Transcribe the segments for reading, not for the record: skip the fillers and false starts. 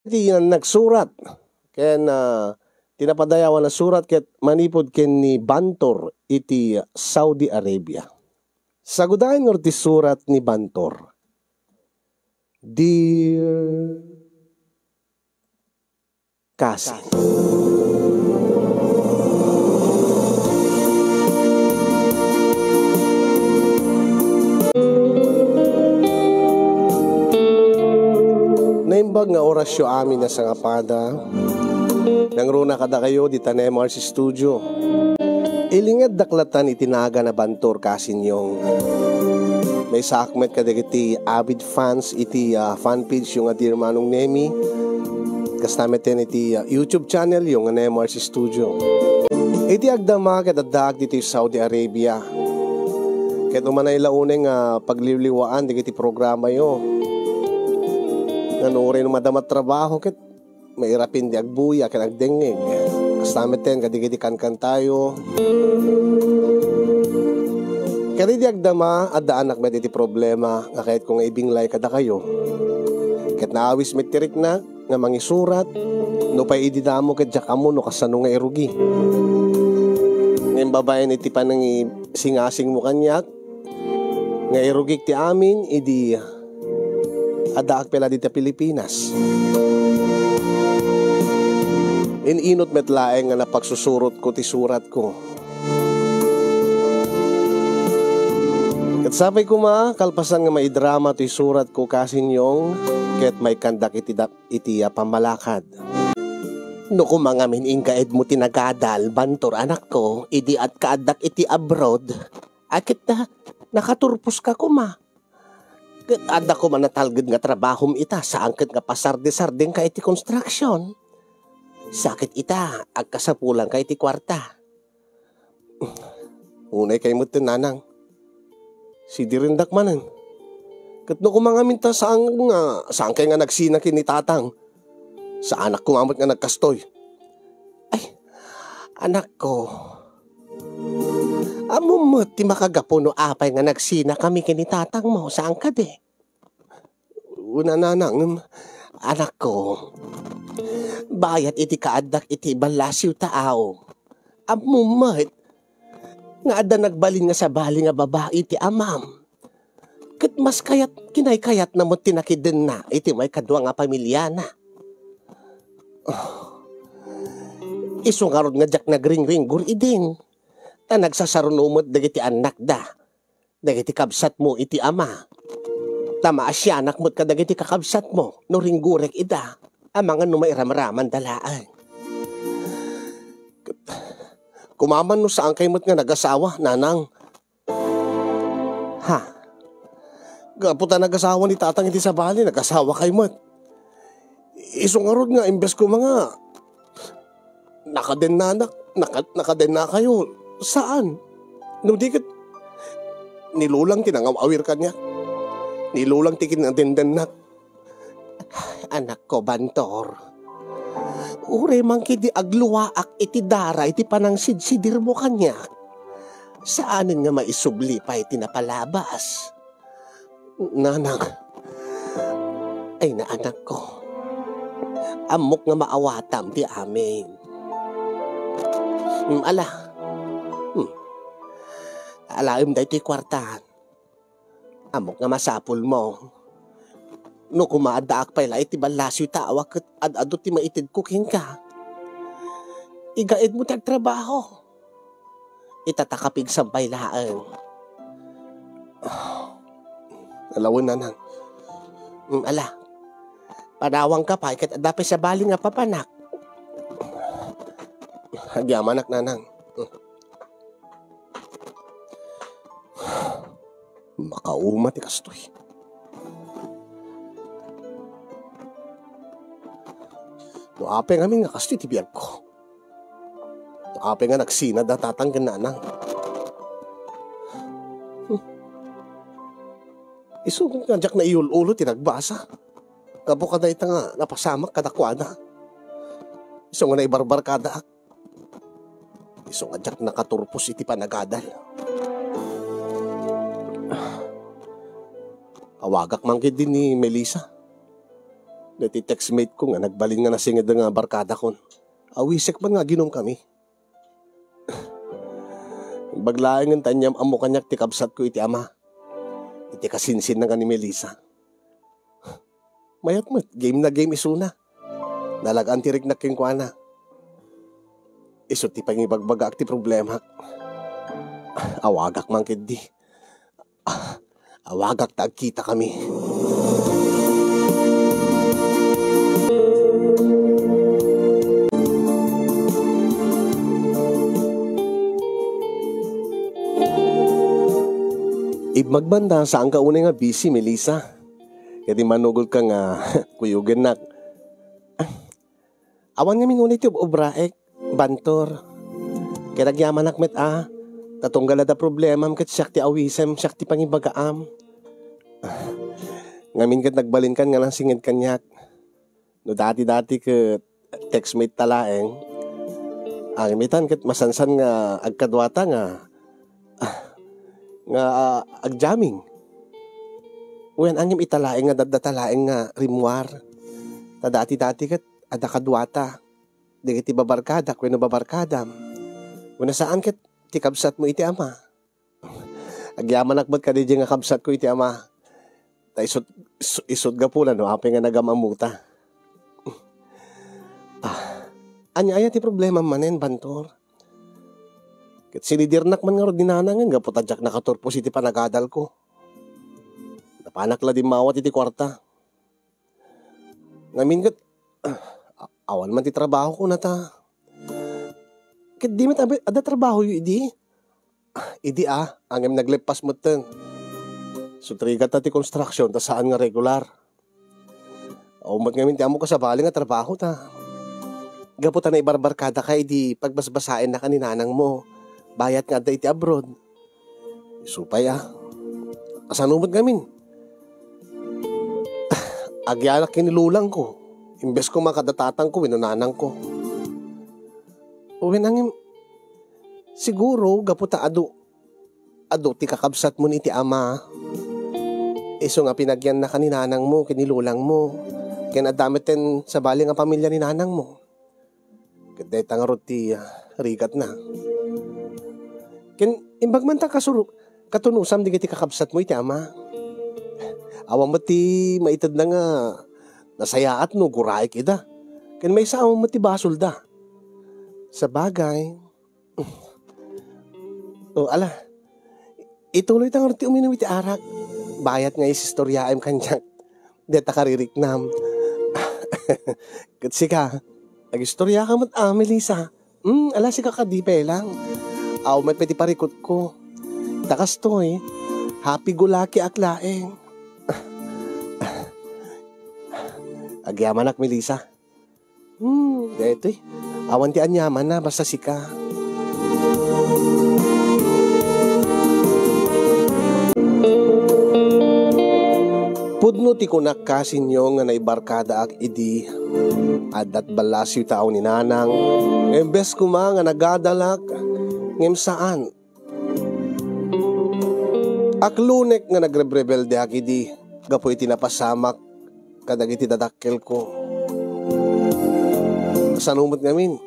Iti yan nagsurat ken tinapadayawan na surat ket manipod ken ni Bantor iti Saudi Arabia. Sagudayan nga ti surat ni Bantor. Dear Cousin. Naimbag nga orasyo amin na sangapada nangruna kada kayo di MRC Studio. Ilingad daklatan itinaga na Bantor kasin yung may sakmet kadagiti avid fans iti fan page yung Dear Manong Nemi kastamet yan iti YouTube channel yung MRC Studio. Iti agdama kadadag dito yung Saudi Arabia ket umanay launeng pagliliwaan digiti programa yo. Nanurin madamat trabaho ket mairapin di agbuya ken agdengeg. Kastamet ten kadigiti kan tayo. Kadi di agdama adda anak met iti problema nga kahit kung ibinglay kada kayo. Ket naawis met tirik na nga mangisurat no pay ididamo ket jakamo no kasano nga irugi. Ngem babaen iti panang singasing mo kanyak nga irugik ti amin idi adaak pela dito Pilipinas. Inot met laeng nga napagsusurot ko ti surat ko. Ket sapay ko kalpasan nga may drama ti surat ko kasinyong ket may kandak iti pamalakad. No kumangamin inkaed mo tinagadal Bantor anak ko idi at kaadak iti abroad akit nakaturpos ka Ada ko manatalged nga trabahom ita sa angket nga pasarde-sardeng ka iti construction. Sakit ita, agkasapulang ka iti kwarta. Unay kay mo nanang. Si dirindak manan. Kat no kumangaminta saan kay nga nagsinakin ni tatang. Sa anak ko nga nagkastoy. Ay, anak ko. Amumot ti makagapo no apay nga nagsina kami kini tatang mo sa angkad Una nanang, anak ko, bayat iti kaadak iti balasiw taaw. Amumot, nga ada nagbalin nga sa bali nga babae iti amam. Kat mas kinaykayat na mo tinakidin na iti may kadwa nga pamilya na. Isungarod nga jak nagring-ringgur idin. Nagsasarunumot dagiti anak dagiti kabsat mo iti ama. Tama asya anak mo't kadagiti kakabsat mo no ringgurek ida amangan no mairamraman dalaan. Kumaman no saan kay mo't nga nagasawa nanang. Ha? Gaputa nagasawa ni tatang iti sa bali nagasawa kay mo't. Isungarod nga imbes ko mga nakaden na kayo. Saan? No dikit nilulang tinangawawir ka niya. Nilulang tikin ang dindanak. Anak ko, Bantor. Ure mangki di agluwaak iti dara iti panangsidsidir mo kanya. Saanin nga maisubli pa iti napalabas? Nanang. Ay na anak ko. Amok nga maawatam ti amin. Alaim da ito'y kwartahan. Amok nga masapul mo. No kumaadaak pa ila iti balasyo tawa kat ad-ado ti maitid kuking ka. Igaid mo tag trabaho. Itatakapig sampay laang. Alawin nanang. Panawang ka pa ikat adapay sa bali nga papanak. Hagyamanak nanang. Makauma ti kastoy. Nuapay nga nga kastoy ti biyag ko. Nuapay nga nagsinad na tatanggan nanang. Iso nga jak na iul-ulo ti nagbasa. Kapo kada ita nga napasamak kadakwana. Iso nga na ibarbar kada. Iso nga jak nakaturpos iti panagadal. Awagak man din ni Melissa. Dati textmate ko nga nagbalin nga nasingid nga barkada kon. Awisek man nga ginom kami. Baglaeng ng tanyam amo kanyak ti kabsat ko iti ama. Iti kasinsin na nga ni Melissa. Mayat mo, game na game isuna. Nalagaan tirik na kingkwana. Iso ti pangibagbaga ti problema. Awagak man kidi. Awagak tagkita kami. Magbanda saan ka unay nga busy, Melissa? Kaya manugol ka nga kuyugan nak. Awan nga mingunay ti obraek, bantor. Kaya nagyaman nakmet tatunggal da problema kat siyak ti awisem, siyak ti pangibagaam. Ngamin kat nagbalin kan nga lang singid kanyak. No dati-dati kat textmate talaeng. Angimitan kat masansan nga agkadwata nga agjamming. Uyan angim italaeng nga dadatalaeng nga rimwar. Dati-dati kat adakadwata. Di iti babarkada, kweno babarkadam. Una saan kat ti kabsat mo iti ama. Agyaman akbat ka di nga kabsat ko iti ama. Ta isod ga pula no, apay nga nagamamuta. Anya ti problema manen, bantor. Kat sinidirnak man nga ro dinanangan nga putadyak nakaturpos iti panagadal ko. Napanak la di mawat iti kwarta. Ngamin kat awan man ti trabaho ko na ta. Kat di met ada trabaho yu idi. Idi angem naglepas mo ten. So trigat na ti construction ta saan nga regular. Umat ngamin ti amo kasabali nga trabaho ta. Gaputan na ibarbarkada ka idi pagbasbasain na kaninanang mo. Bayat nga da iti abroad. Supay asanumot ngamin. Agyanak kinilulang ko. Imbes ko makadatatang ko, winunanang ko. Uwin angin. Siguro, gaputa ado ti kakabsat mo ni iti ama. Iso nga pinagyan na kaninanang mo, kinilulang mo. Kaya nadamit ten sa bali nga pamilya ni nanang mo. Kaday tangarot ti rigat na. Ken imbag man ta katunusam di ti kakabsat mo iti ama. Awang mati maitad na nga nasayaat no guraik ida. Ken may sa awang mati basol da. Sa bagay. Ala. Ituloy tang ti uminom iti arak. Bayat nga isistoryaem kanyak. Deta kaririknam. Katsi ka. Nag-istorya ka mat Melissa. Ala si kakadipe lang. Aw may pwede parikot ko. Takas to happy gulaki aklaeng. Agyaman ak Melissa. Deto awan ti anyaman na basta sika. Pudno ti kunak kasinyo nga naibarkada ak idi. Adat balasyo tao ni nanang. Embes kuma nga nagadalak. Ngem saan? Aklunek nga nagrebrebelde akidi. Gapoy tinapasamak. Kadag iti dadakkel ko. Sanumot ngamin.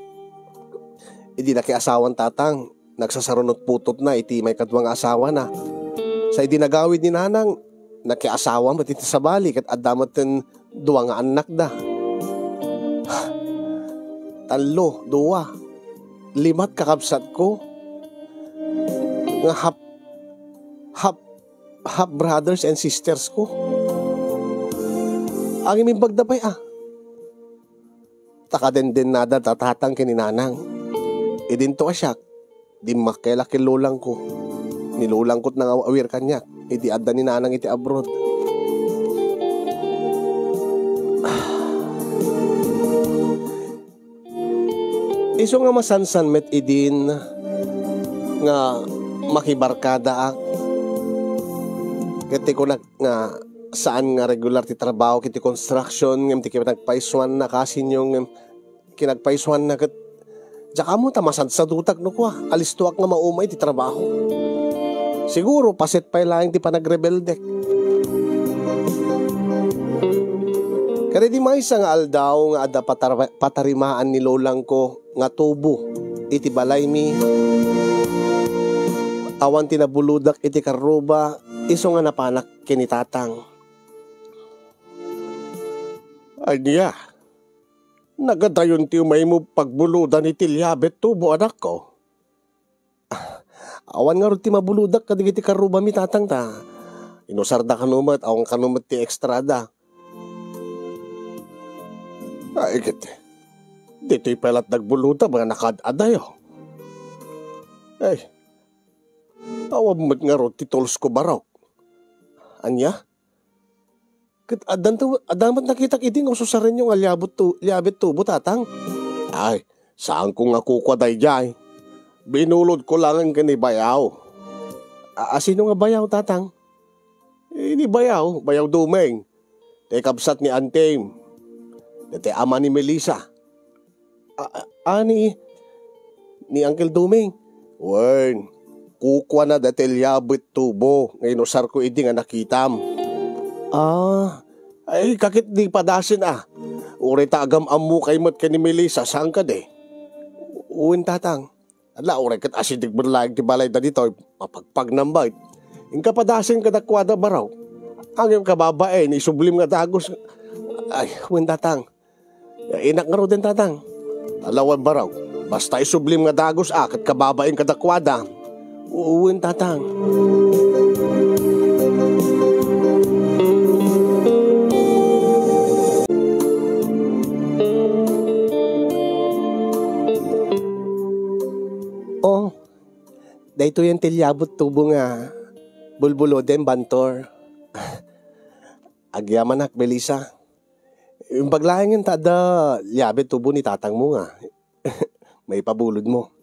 Idi na kay asawan tatang. Nagsasarunot putot na iti may kadwang asawa na. Sa idi nagawid ni nanang. Nakiasawa mo iti sabali. Kat adamot ten duwa nga anak da. Talo, duwa. 5 kakabsat ko. Nga half brothers and sisters ko. Ang iming bagdapay Takaden nada tatatang kininanang. Idinto asyak. Di makilakilulang ko. Nilulang ko't nang awir kanyak. Idi adda ni nanang iti abroad. Iso nga masansan met idin nga makibarkada ak. Kiti ko nga saan nga regular ti trabaho kiti construction ngem ti kinagpaisuan na kasin yung kinagpaisuan na kat Tsaka mo tamasad sa dutak no ko alistuak nga maumay ti trabaho. Siguro paset pa lang ti panagrebeldek. Kaya di may isa nga aldaw nga ada patarimaan ni lolang ko nga tubo. Iti balay mi. Awan tinabuludak iti karuba. Iso nga napanak kinitatang. Ay niya. Nagadayon ti umay mo pagbuludan iti liabet tubo anak ko. Awan nga rin ti mabuludak kadigiti karuba mi tatang ta. Inusarda kanumat, awan kanumat ti ekstrada. Ay, kiti. Dito'y pelat nagbuluta, mga nakadadayo. Ay, awan mo't nga rin ti tols ko barok. Anya? Adamat nakita kiting ususarin yung liabet tubo, tatang. Ay, saan ko nga kukwaday dyan? Binulod ko lang ang kanibayaw. Sino nga bayaw, tatang? Ini bayaw dumeng. Tekabsat ni Antame. Dati ama ni Melissa. Ni Uncle Dumeng. Wen, kukwa na dati liabet tubo. Ngayon usar ko idi nga nakitam. Ay kakit di padasin Uri tagam amu kay mat ka ni Melissa. Saan ka de? Uwin tatang. Ala, uri kat asidig berlayag ti balay da dito. Mapagpag nambay. Ingka padasin ka dakwada baraw. Ang yung kababae ni sublim nga dagos. Ay, uwin tatang. Inak nga ro din tatang. Alawan baraw. Basta isublim nga dagos kat kababaeng kadakwada. Uwin tatang. Dahito yung tilyabot tubo nga bulbulo din bantor. Agyaman ak, Melissa. Yung paglaing yung tada liabet tubo ni tatang mo nga. May pabulod mo.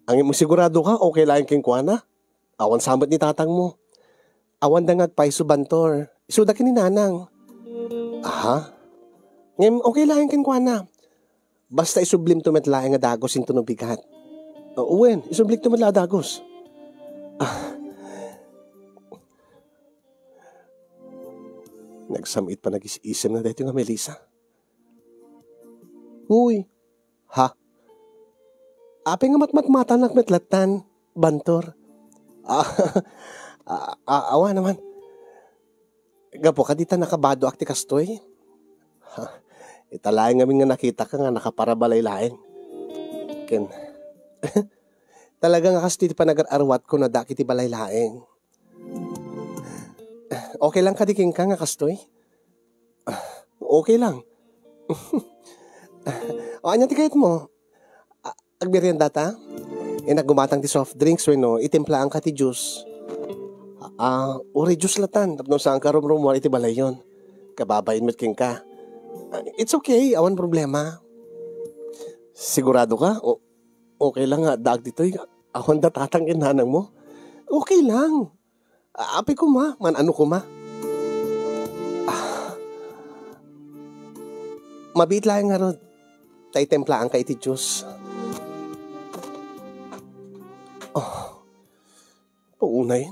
Ang mo sigurado ka, okay lang king kuana? Awan sambat ni tatang mo. Awan dangat paiso bantor. Isuda ki ni nanang. Aha? Ngayon, okay lang king kuana. Basta isublim tumetlaing nga dagos into no bigat. Uwen, isublik tumetla dagos. Nagsamit pa nag-isisip na dito nga Melissa. Uy, ha? Ape nga matmatan nakmetlatan, bantor. Awa naman. Gapo ka dita nakabado akti kastoy. Italayan nga nga nakita ka nga nakaparabalay lain. Ken, talaga nga kasi pa nag-arwat ko na daki ti balay lain. Okay lang kadiking ka nga kastoy? Okay lang. Anya ti kayit mo? Agmerienda ta? Naggumatang ti soft drinks no, itimplaan ka ti juice. Uri juice latan. Tapos saan ka rum-rumor iti balay yun. Kababayin mo't king ka. It's okay, awan problema. Sigurado ka? Okay lang nga, dag dito'y awan datatangin nanang mo. Okay lang. Api ko ma, ano ko ma. Mabit lang nga ron. Tay templaan ka iti Diyos. Paunay.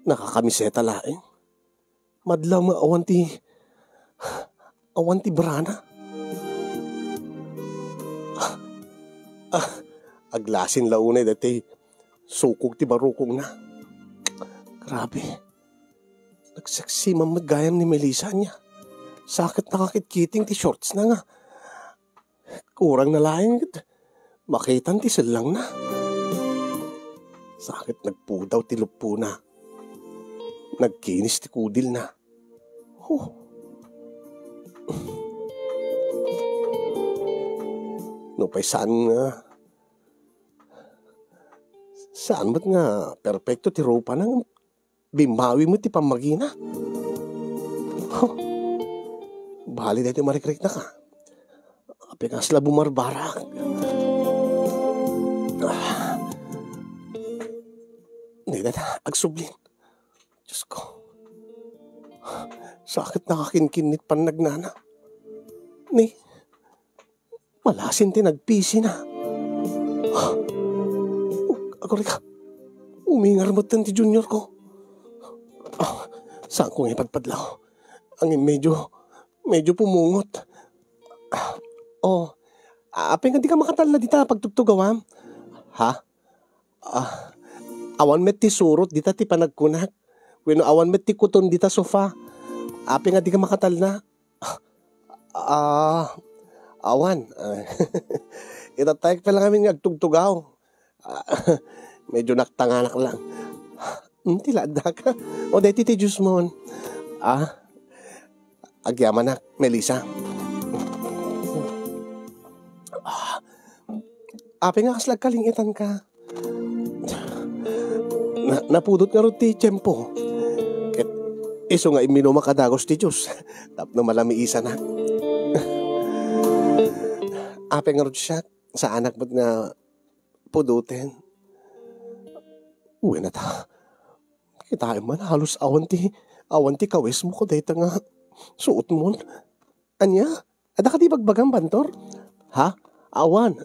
Nakakamiseta laing. Madlaw nga awan ti brana. Aglasin launay dati sukog ti barukong na. Grabe. Nagsaksi mamagayam ni Melissa niya. Sakit nakakitkiting ti shorts na nga. Kurang na laing. Makitan ti silang na. Sakit nagpudaw ti lupo na. Nagkinis ti kudil na. No pa'y saan ba't nga perfecto ti ropa nang bimbawi mo ti pamagina? Bali dahito marikrik na ka. Apikas la bumarbarak. Hindi na agsublin. Diyos ko. Sakit nakakinkinit pan nagnana. Ni, malasin ti nagpisi na. Agori ka. Umingar mo ti junior ko. Saan ko nga ipagpadlaw? Ang medyo pumungot. Oh, apeng di ka makatala dita pagtugtugawam. Ha? Awan met ti surot dita ti panagkunak. Wenno awan met ti kuton dita sofa. Apeng di ka makatalna. Awan. Itatayag pa lang kami agtugtugaw. Medyo naktanganak lang. Tilada ka. O deti ti Diyos mo. Agyaman na, Melissa. Ape nga kaslag kalingitan ka. Napudot nga rin ti tiyempo. Iso nga imino makadagos ti Diyos. Tapno malami isa na. Ape nga rin siya sa anak mo't nga pudutin. Uwi na ta. Kita man halos awan ti kawis mo ko dahita nga suot mo. Anya? Ada ka di bagbagang bantor? Ha? Awan.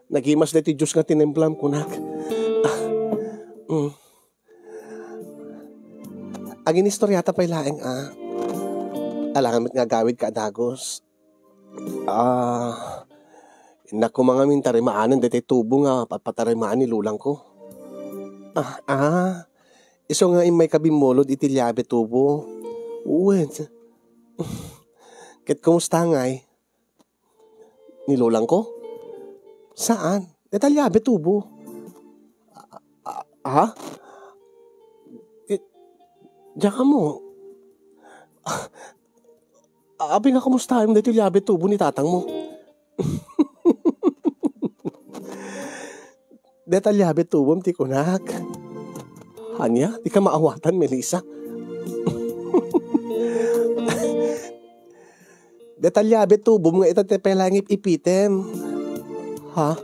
Nagimas na ti Diyos nga tinemplam kunak. Agin istoryata pa ilaeng alangan nga gawid ka adagos. Naku mga mintarimaanan dati tubo nga patarimaan ni lulang ko. Iso nga may kabimolod iti liabe tubo. Uwed. Ket kumusta ngay? Nilulang ko? Saan? Detalyabe tubo. Diyan ka mo. Abi nga kumusta yung detalyabe tubo ni tatang mo? Detalyabe tubo ti kunak. Anya, di ka maawatan, Melissa. Detalyabe tubo mga itatepelangip ipitem. Ha?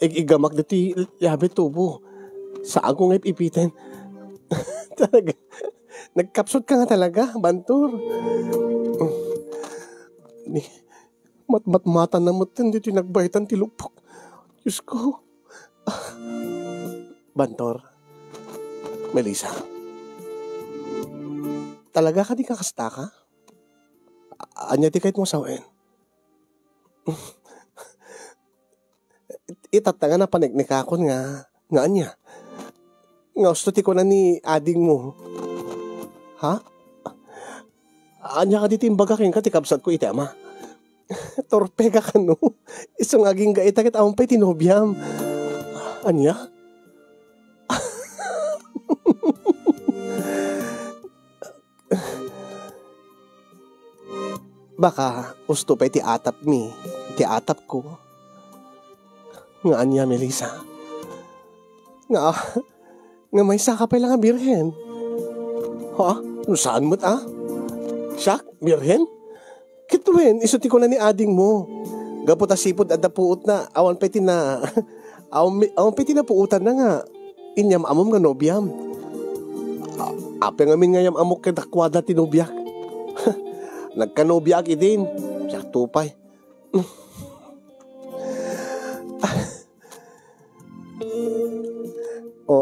Igamak dati yabe tubo. Saan ko nga ipitem? Talaga. Nagkapsot ka nga talaga, Bantur. Matmatan na mo dito nagbaitan tilupok. Diyos ko. Bantor. Melissa. Talaga ka di kakasta ka? Anya di kahit mo sawin. Itatanga na panignikakon nga anya. Nga gusto ti ko na ni ading mo. Ha? Anya ka di timbagakin ka ti kapsat ko iti ama. Torpe ka no. Isang aging gaita kit amang pa'y tinobyam. Anya? Baka gusto pa ti atap mi, ti atap ko. Nga anya, Melissa. Nga may saka pa lang nga birhen. Ha? Saan mo't Siyak? Birhen? Kitwen, isuti ko na ni ading mo. Gaputa sipod at napuot na, awan peti na, awan peti na puutan na nga. Inyam amom nga nobyam. Ape nga min ngayam amok kadakwada tinobyak. Nagkanobyak idin. Siyak tupay.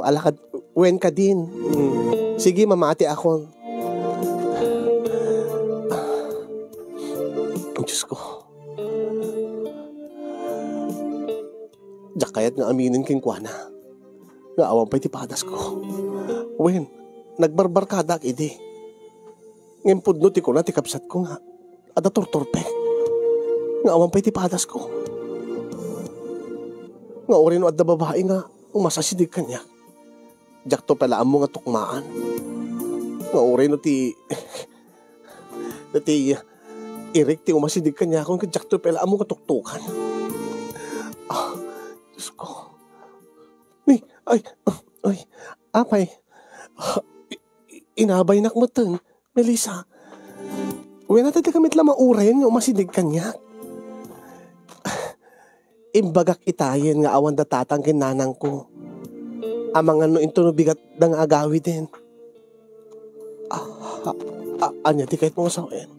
Alakad, wen ka din. Sige, mamati ako. Diyos ko. Diyak kaya't nga aminin king kuwana. Nga awang pa'y tipadas ko. Wen, nagbarbarkadak idi. Ngayon pudno ti ko na ti kapsat ko nga. Ada tortorpe. Nga awang pa'y tipadas ko. Nga orin o adda babae nga umasasidig kanya. Diyak to pala mo nga tukmaan. Nga orin o ti irik ti umasidig kanya kung diyak to pala mo nga tuktukan. Diyos ko. Apay. Inabay nakmatan, Melissa. Uwi natin ti kamit lang maurayan nga umasidig kanya. Imbagak itayin nga awan datatang kinanang ko. Amang ano into no bigat ng agawi din. Anya ti kahit mo sawin.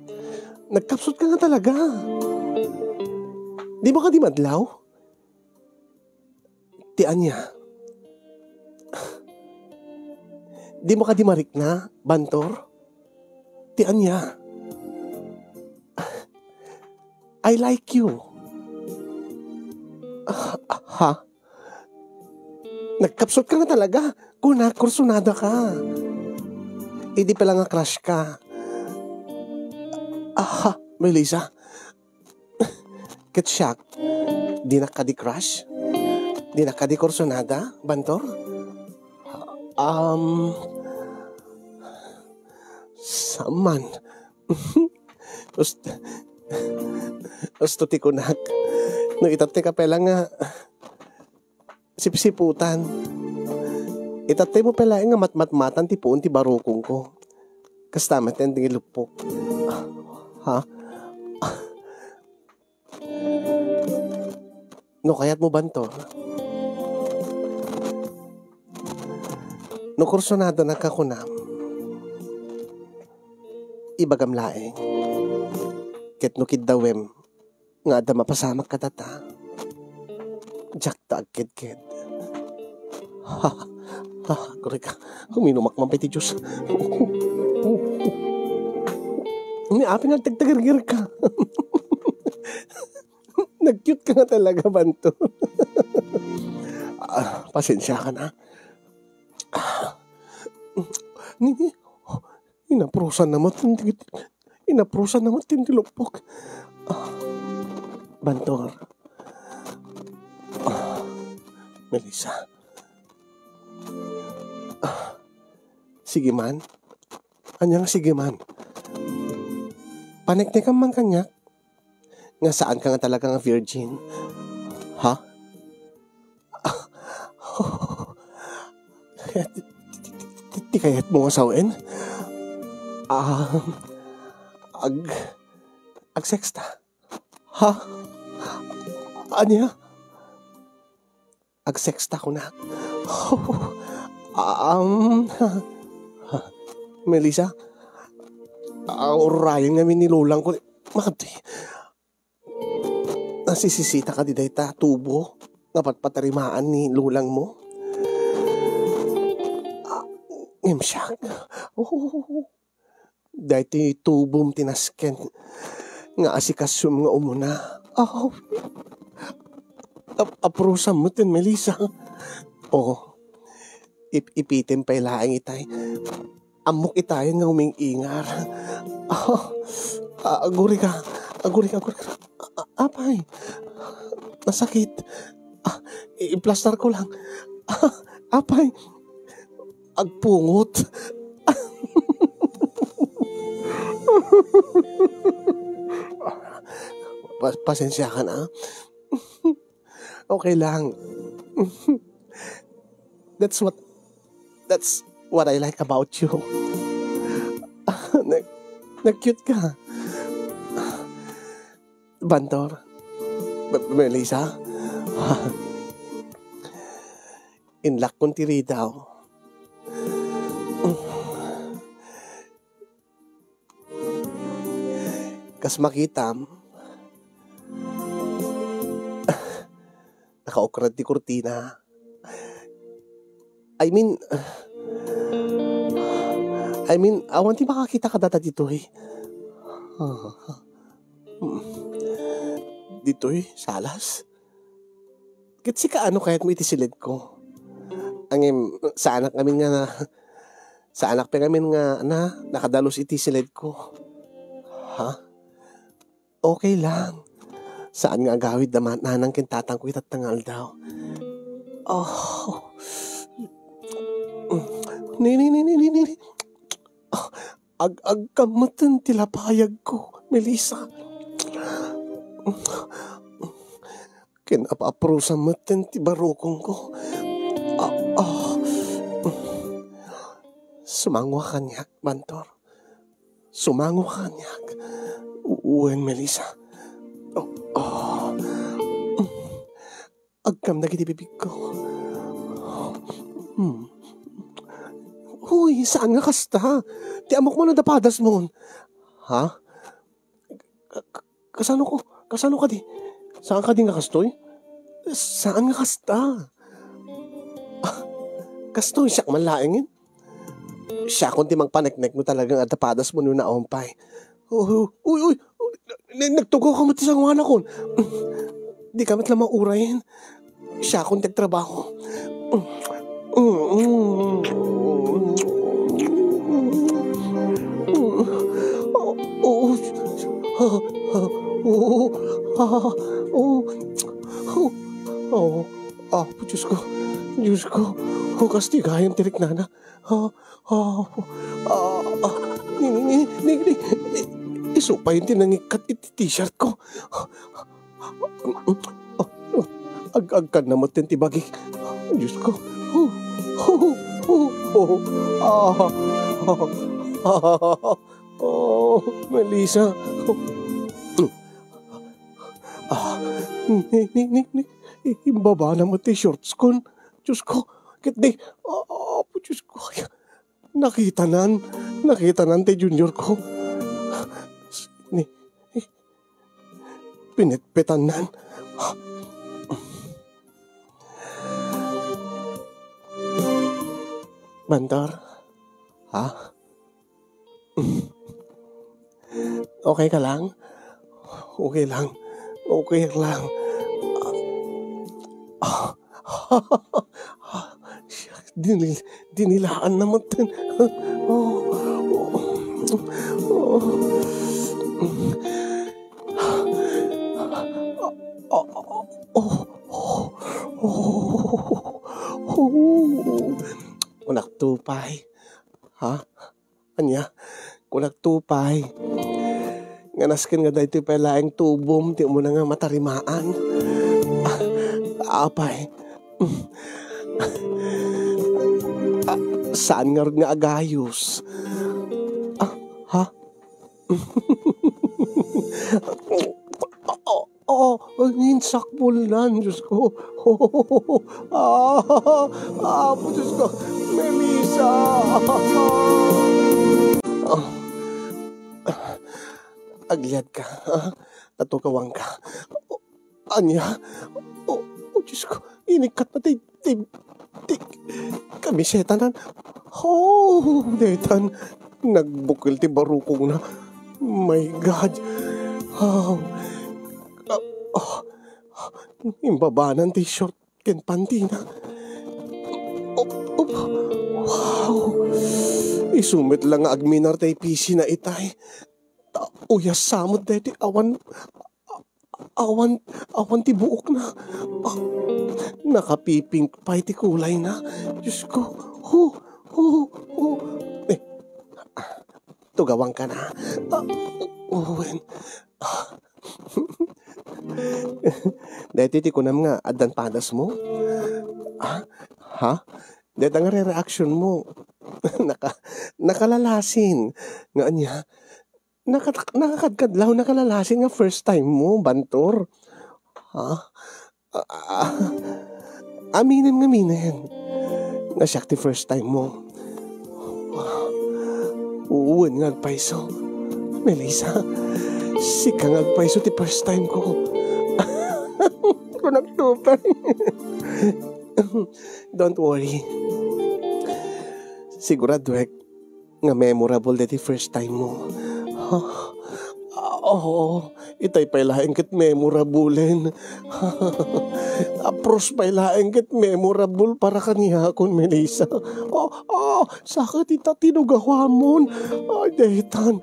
Nagkapsot ka nga talaga. Di ba ka di madlaw? Ti anya. Di mo ka di marik na, Bantor? Ti anya. I like you. Ha? Nagkapsot ka na talaga. Kuna, kursunada ka. Hindi pala nga crush ka. Melissa. Get shocked. Di na ka di crush? Di na ka di kursunada, Bantor? Saman. Gusto ti kunak. No itate ka pala nga sipsiputan. Itate mo pala nga matmatan ti puon ti barukong ko. Kastamat yan ting ilupok. Ha? No kayat mo Bantor? No kursunado na kakunam. Ibagam laeng. Ket no kiddawem nga da mapasamak katata. Jak ta agked-ked. Kore ka. Huminumak man pati Diyos. Api nga tagtagirgir ka. Nag-cute ka nga talaga, Banto. Pasensya ka na. Inaprusan naman tintilupok. Bantor. Melissa. Sige man. Anya nga sige man. Paniknikan man kanya. Nga saan ka nga talaga nga virgin? Ha? Di kayat mo nga sawin? Sexta. Ha? Anya? Sexta ko na. Melissa, urayan namin ni Lolang ko. Makati. Nasisisita ka di dayta, tubo. Dapat patarimaan ni Lolang mo. Ngimsyak. Dahil tubom tinasken. Nga asikasum nga umuna. Aprusa mo tin, Melissa. Ipitin pa ilaang itay. Amok itay nga uming-ingar. Aguri ka. Apay. Nasakit. I-plaster ko lang. Apay. Agpungot. Pasensya ka na. Okay lang. That's what I like about you. Nag-cute ka. Bantor. Melissa. Inlak kong tiri daw. Kas makitam. Nakaokrad di kurtina. I mean, awan ti makakita ka data dito eh. Dito eh, salas. Kasi ka ano kahit mo itisilid ko. Sa anak pa namin nga, nakadalos itisilid ko. Ha? Okay lang. Saan nga agawid naman nanang kintatang ko itatangal daw. Ni. Ag-kamatan tilapayag ko, Melissa. Kinapa-aprusa matan ti barukong ko. Sumangwa kanyak, Bantor. Sumangwa kanyak. Uwen, Melissa. Agkam na kitibibig ko. Uy, saan nga kasta? Ti amok mo na dapadas mo. Ha? Kasano ka di? Saan ka di nga kastoy? Saan nga kasta? Kastoy siya malaingin? Siya kung ti magpaneknek mo talagang atapadas mo nung naompay. Uy, nagtugaw ka mati sa ngwana kon. Di ka matla maurayin. Siya kung tagtrabaho. Diyos ko. Diyos ko. Kastigayang tirik nana. Isupay yung tinangikat iti t-shirt ko. Ag ka naman tibagi. Diyos ko. Melissa. Imbaba naman ti shorts kon. Diyos ko. Kitdi. Diyos ko. Nakita nan ti junior ko. Pinitpitan nan. Bantor? Ha? Okay ka lang? Okay lang. Okay lang. Dinilaan naman din. Kunak tupay. Ha? Anya? Kunak tupay. Nganaskin nga dahil pa laing tubom, di mo na nga matarimaan. Apay. Saan nga rin nga agayos? Ha? Ninsakbol nan, Diyos ko. Diyos ko. Melissa! Agliad ka, natukawang ka. Anya? Diyos ko, inikat na kamisetanan. Detan, nagbukil ti barukong na. My God. Imbabanan ti short ken panty na. Wow. Isumit lang nga agminar tay PC na itay. Uyas samot deti awan ti buok na. Nakapiping pa iti kulay na. Diyos ko. Tugawang ka na. Dahil ti kunam nga adan padas mo. Ha? Dahil nga re-reaction mo. Nakalalasin. Nga niya. Nakakadkadlaw nakalalasin nga first time mo, Bantor. Ha? Aminin. Nga siya ti first time mo. Uwan nga agpaiso. Melissa, si kang agpaiso ti first time ko. Kung nagtupay. Don't worry. Sigurado nga memorable ti first time mo. Itay pailaeng kit memorabulen. Apros pailaeng kit memorable para kaniya kon Melissa. Saka tita tinugawamon. Detan.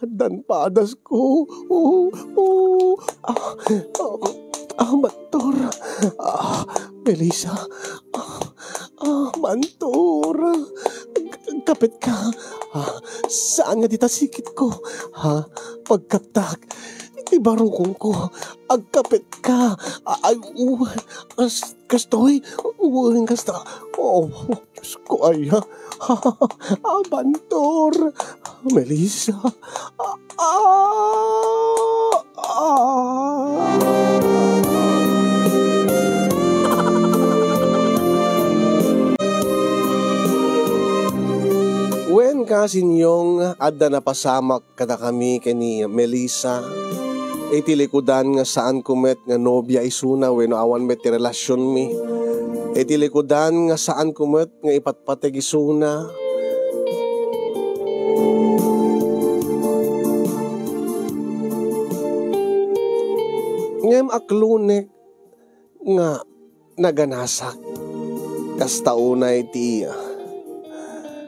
Dan padas ko. Bantor. Melissa. Bantor. Kapit ka. Saan nga dita sikit ko? Pagkaptak. Ibarukong ko. Agkapit ka. Kastoy. Uwing kasta. Diyos ko ay. Bantor. Melissa. When kasinyong adda na pasamak kada kami kani Melissa, iti likudan nga saan kumet nga nobya isuna wenno awan met ti relasyon mi. Iti likudan nga saan kumet nga ipatpateg isuna Ngem aklunek nga naganasak. Kasta unay ti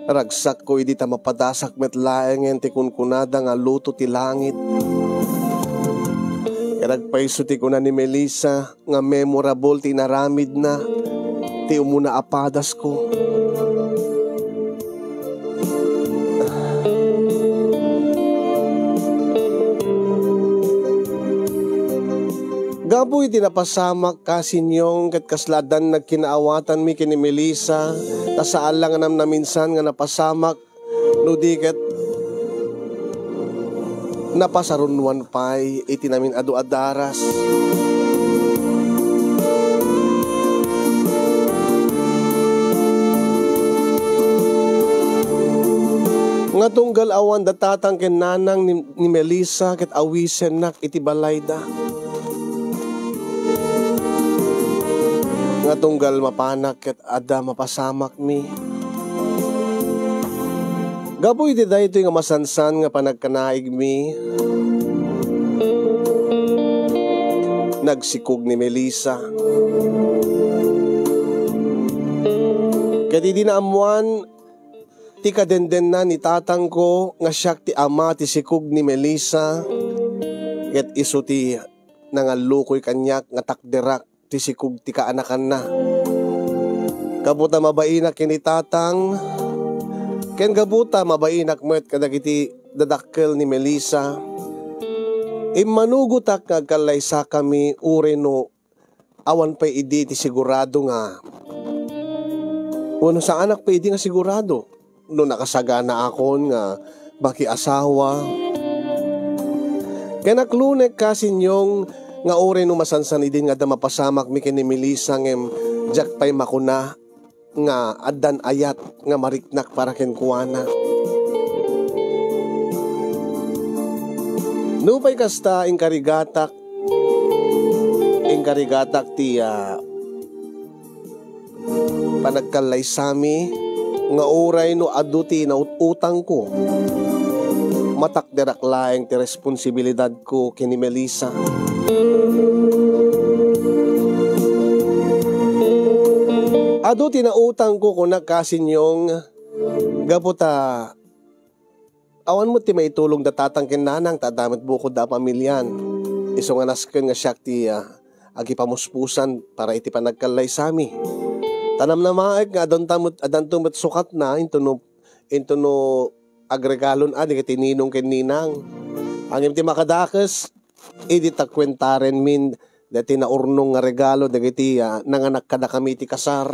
ragsak ko di ta mapadasak met laeng ti kunkunada nga luto ti langit. Ragpaiso ti kuna ni Melissa nga memorable ti naramid na ti umuna apadas ko. Gaboy tinapasamak kasinyong ket kasladan nagkinaawatan mi kini Melissa tasaan lang na minsan nga napasamak no di ket napasarunwan pay iti namin adu adaras. Nga tunggal awan datatang ken nanang ni Melissa ket awisen nak iti balayda. Nga tunggal mapanak ket ada mapasamak mi. Gaboy di daytoy nga masansan nga panagkanaig mi. Nagsikog ni Melissa. Ket di na amuan ti kadenden na ni tatang ko nga siyak ti ama ti sikog ni Melissa. Ket isu ti nangalukoy kanyak nga takderak ti sikog ti kaanakan na. Kabuta mabainak kini tatang, ken gabuta mabainak met kadagiti dadakkel ni Melissa. Immanugutak nga kalaysa kami ure no awan pay idi ti sigurado nga. Uno sa anak pay idi nga sigurado. No nakasagana akon nga baki asawa. Ken naklunek kasinyong nga ore no masansan idin nga da mapasamak mi ken ni Melissa ngem jak pay makuna nga addan ayat nga mariknak para ken kuana. Nupay kasta ingkarigatak ti panagkalaysami nga oray no aduti na utang ko. Matakderak laeng ti responsibilidad ko ken ni Melissa. Ado tinautang ko kung nagkasinyong gaputa awan mo ti maitulong datatang kinanang tadamit bukod da pamilyan. Iso nga nasken nga siyak ti agipamuspusan para iti panagkalaysami. Tanam na maek nga adan tumot sukat na into no agregalon adi iti ninong ken ninang. Angim ti makadakes idi takwentaren min dati naurnong nga regalo dagiti nanganak kada kami ti kasar.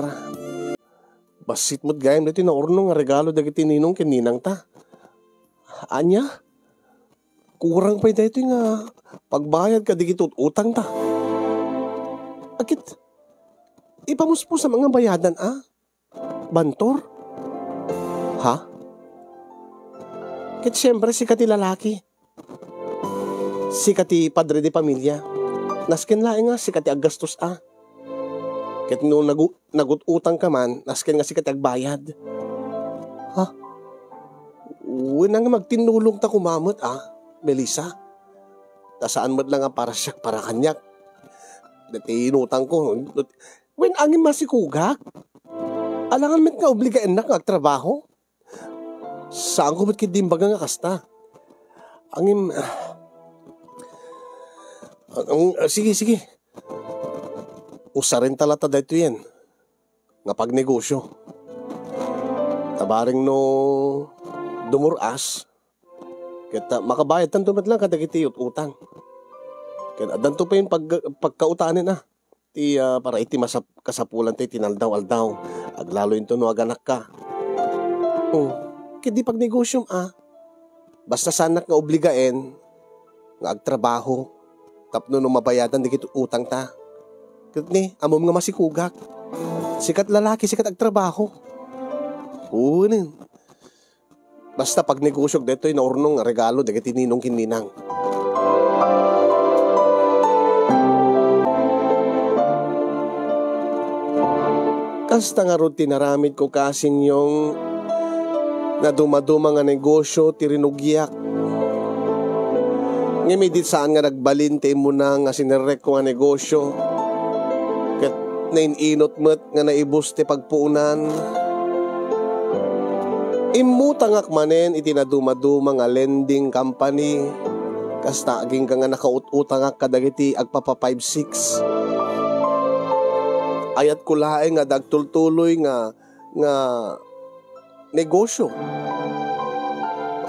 Basit mo't gayam dati naurnong nga regalo dagiti ninong ken ninang ta. Anya? Kurang pa dati nga pagbayad ka digiti utang ta. Akit ipamuspo sa mga bayadan Bantor? Ha? Kit siyempre si kati lalaki. Si kati padre di pamilya. Nasken laeng nga si kati aggastos Ket no nagututang ka man, nasken nga si kati agbayad. Ha? Wala nga magtinulong ta kumamot Melissa. Tasaan mo lang nga para siyak para kanyak. Dati inutang ko. When angin masikugak, alangan met nga obligaen na nga trabaho. Saan ko ba't kidimbaga nga kasta? Angin... sige. Usarin talata dito yan. Nga pagnegosyo. Tabaring no dumuras. Kita makabayad tanto met lang kadagiti utang. Kaya adanto pa yung pagkautanin para iti kasapulan tayo tinaldaw-aldaw. Aglalo yung no aganak ka. Kaya di pag negosyong basta sanak nga obligaen nga agtrabaho. Tapno no mabayadan di kito utang ta. Kaya ni, amom nga masikugak. Sikat lalaki, sikat agtrabaho. Unin. Basta pag negosyog dito yung naurnong regalo di kiti ninong kininang. Kasta nga ron tinaramid ko kasing yung na dumaduma nga negosyo tirinugyak. Ngimidit saan nga nagbalinte mo na nga sinerek ko nga negosyo. Kat nainot mo't nga naibus ti pagpuunan. Imutangak manen itinaduma-duma nga lending company. Kasta aging ka nga nakaut-utangak kadagiti agpapa 5-6. Ayat ko laeng nga dagtultuloy nga negosyo.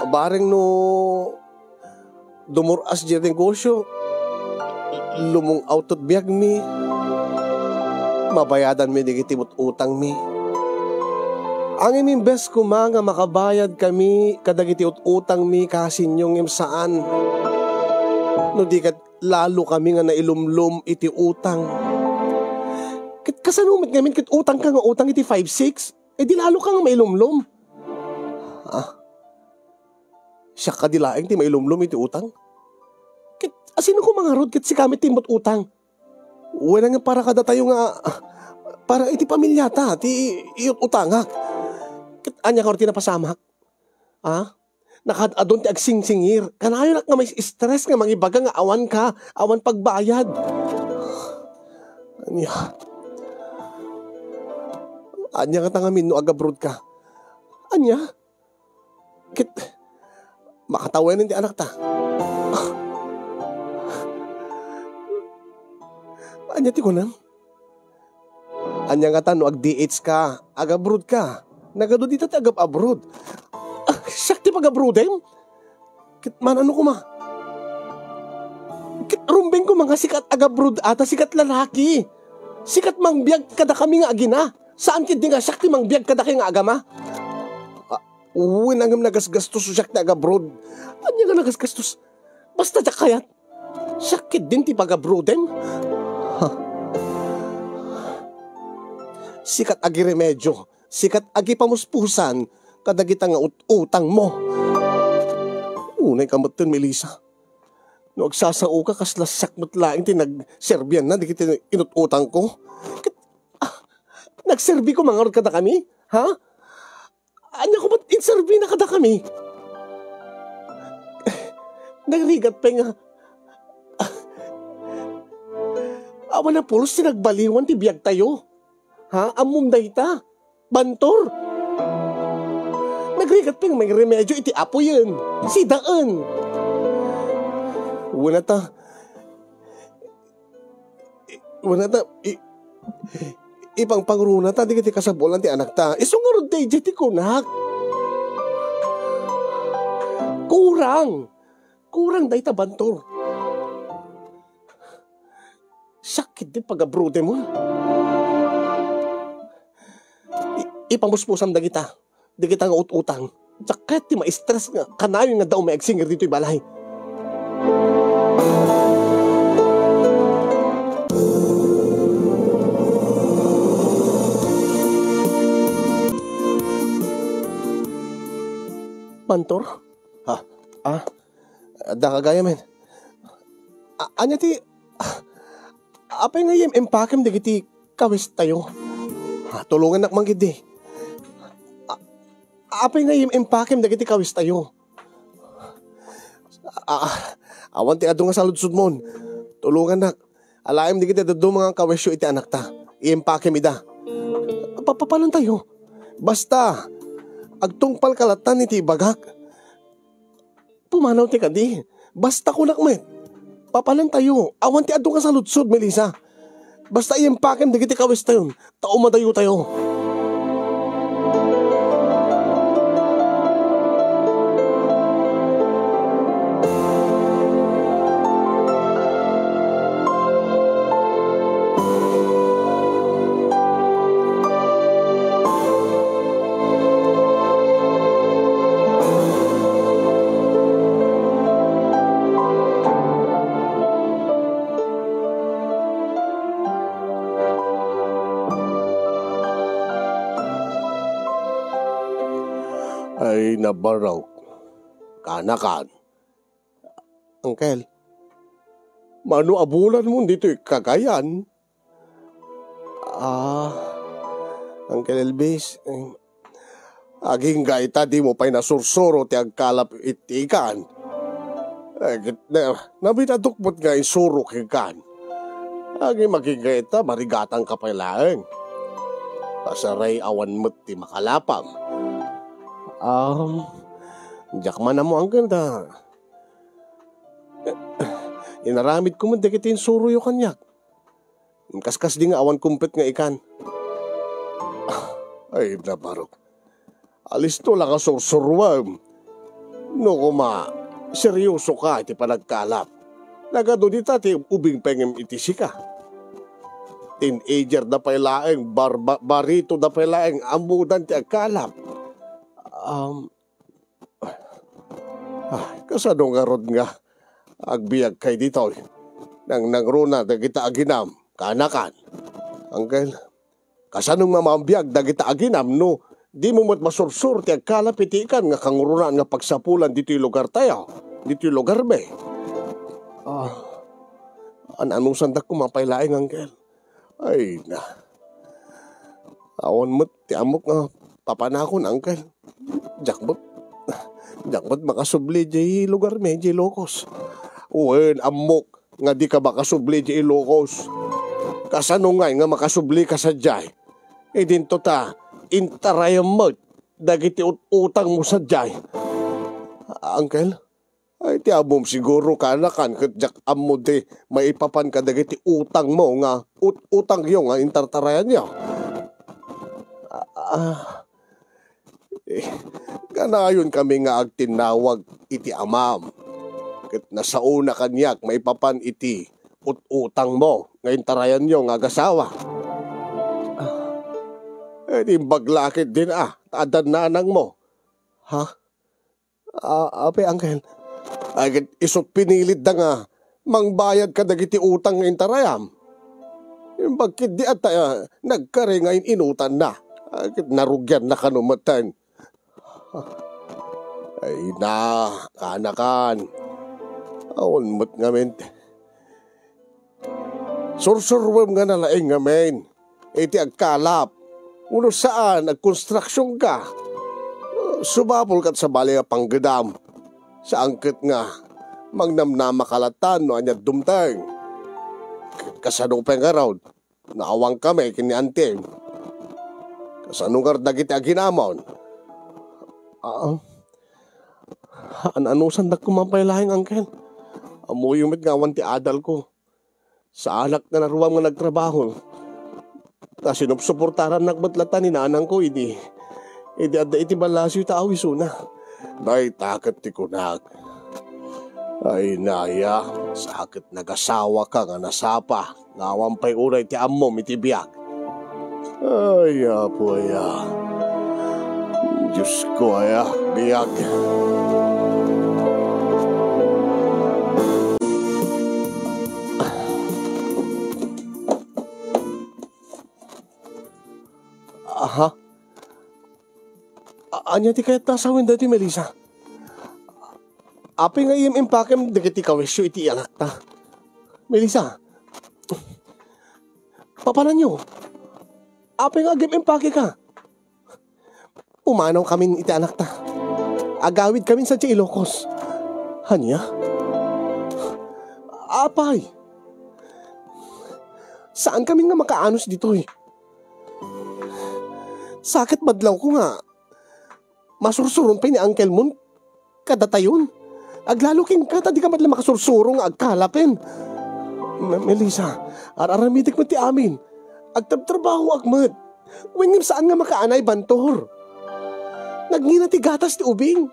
Bareng no dumuras di negosyo, lumong autot biyag mi, mabayadan mi digiti utang mi. Ang imimbes ko nga makabayad kami kadagiti utang mi kasinyong imsaan. No di kat lalo kami nga nailumlum iti utang. Kit kasanumit ngamin kit utang ka nga utang iti 5-6, di lalo ka nga mailumlum. Siya kadilaeng ti mailumlum iti utang. Kit asino ko mga rod kit si kami timot utang. Wala nga para kada tayo nga para iti pamilyata ti iyot utangak. Kit anya ka rin tinapasamak. Nakadadon ti agsingsingir. Kanayo nga may stress nga mangibaga nga awan pagbayad. Anya ka tangamin no agabrod ka. Anya? Kit makatawanan ti anak ta. Anya ti kunam? Anya nga tano ag-DH ka, ag-abroad ka. Nagado dito ti agab-abroad. Siyak ti pag-abroadem? Kit manano ko ma? Kit rumbeng ko mga sikat agab-abroad ata sikat lalaki. Sikat mangbiyag kada kami nga agina. Saan kit di nga siyak ti mangbiyag kada kay nga agama? Uwi nangam nagasgastos siyak ti agab-abroad. Anya nga nagasgastos? Basta siya kayat. Siyak din ti pag-abroadem? Sikat agi remedyo, sikat agi pamuspusan, kadagita nga utang mo. Unay kamot dun, Melissa. No agsasao ka, kaslasak mo't laing tinag-serbian na, di kita inututang ko. Nagserbi ko mga kada kami? Ha? Anya ko ba't inserbi na kada kami? Nagrigat pa nga. Awan na pulos, sinagbaliwan ti biyag tayo. Amum dayta. Bantor. Nagrigat pa nga may remedyo iti apo yan. Si daan. Wala ta. Ipang pangruna ta, di kiti kasabolan ti anak ta. Isungarod tayo ti kunak. Kurang dayta bantor. Sakit din pag-abroade mo. Ipamuspusam da kita. Di kita nga utang. Sakit ti ma-stress nga. Kanayo nga daw may agsingir dito balay. Mantor? Da kagaya men. Anya ti... Apay nga yung empakem di kiti kawis tayo. Tulungan nak manggid di. Apay nga yung empakem di kiti kawis tayo. Awan ti ado nga saludsud mon. Tulungan nak. Alaim di kiti dado mga kawesyo iti anak ta. I-empakem ida. Papapalan tayo. Basta. Agtungpal kalatan iti bagak. Pumanaw ti kadi. Basta kunak met. Papalan tayo. Awan ti ado nga saludsud, Melissa. Basta i-empakem di kiti kawis tayo. Taumadayo tayo. Ay nabaraw. Kanakan. Angkel. Mano abulan mo dito kagayan? Angkel Elvis. Aging gaita di mo pa'y nasursuro ti agkalap itikan. Nabitadukbot nga isurok hikan. Agi magigayta, marigatang kapailaeng. Pasaray awan mo't ti makalapam. Diyak man na mo ang ganda. Inaramid ko man dakitin suro yung kanyak. Kaskas di nga awan kumpet nga ikan. Ay, nabarok. Alis to lang ka sursurwam. No kuma, seryoso ka iti panagkalap. Nagado di ti ubing pengem iti sika. Teenager na pailaeng, barito na pailaeng, amudan ti agkalap. Kasano nga rod nga, agbiyag kay dito. Nang nangruna na kita aginam, kanakan. Angkel, kasanong mamambiyag na kita aginam, no, di mo mat masursur ti agkalap iti ikan nga kangurunan nga pagsapulan dito yung lugar tayo, dito yung lugar be. Anusan da kumapailaeng, angkel. Ay na. Awan mo't ti amok nga papanakon, angkel. Jakbot makasubli di lugar me, di lokos. Uwen, amok nga di ka makasubli di lokos. Kasano nga makasubli ka sa jay. E dinto ta, intarayam mo, dagiti utang mo sa jay. Angkel? Ay, ti abom siguro kanakan kat jak amo di maipapan ka dagiti utang mo nga utang yung nga intartarayan niya. Ganayon kami nga agtinawag iti amam. Kat nasauna kanyak maipapan iti utang mo nga intarayan niyo nga agasawa. Di baglakit din tadan nanang mo. Ha? Ape, angkel. Ay, isot pinilit da nga, mangbayad ka dagiti utang ng intarayam. Bakit di at nagkari ngayon inutan na. Ay, narugyan na kanumatan. Ay na, kanakan. Awan mo't ngamin. Sursurwem nga nalaing ngamin. Iti agkalap. Uno saan, nagkonstruksyon ka. Subapol kat sa bali nga panggadam. Sa angket nga, magnamnama kalatan no anya dumteng. Kasanong pengaraw, naawang kami kini anting. Kasanong kardagiti aginamon. Anusan na kumampailahing, angkel. Amuyumit nga awan ti adal ko. Sa anak na naruwam nga nagtrabaho. Ta sinupsuportaran nagbatlatan ni nanang ko, iti adda iti balasyo taawiso na. Day takat ti kunag. Ay naya, sakit nagasawa ka nga nasapa. Ngawampay uray ti amom iti biyag. Ay apo Diyos ko biyag. Aha. Anya ti kayat nasawin dati, Melissa. Api nga iyam impakem dagiti kawesyo iti anak ta. Melissa. Papanan nyo. Api nga agim impake ka. Umanaw kami iti anak ta. Agawid kami sa Ilocos. Hanya? Apay. Saan kami nga makaanos dito Sakit badlaw ko nga. Masursurong pa ni Uncle Moon. Kadatayon. Aglaluking ka, di ka madla makasursurong agkalapin. Melissa, araramitik mo ti amin. Agtabtrabaho agmad. Wingim saan nga makaanay bantor. Nagninat ti gatas ti ubing.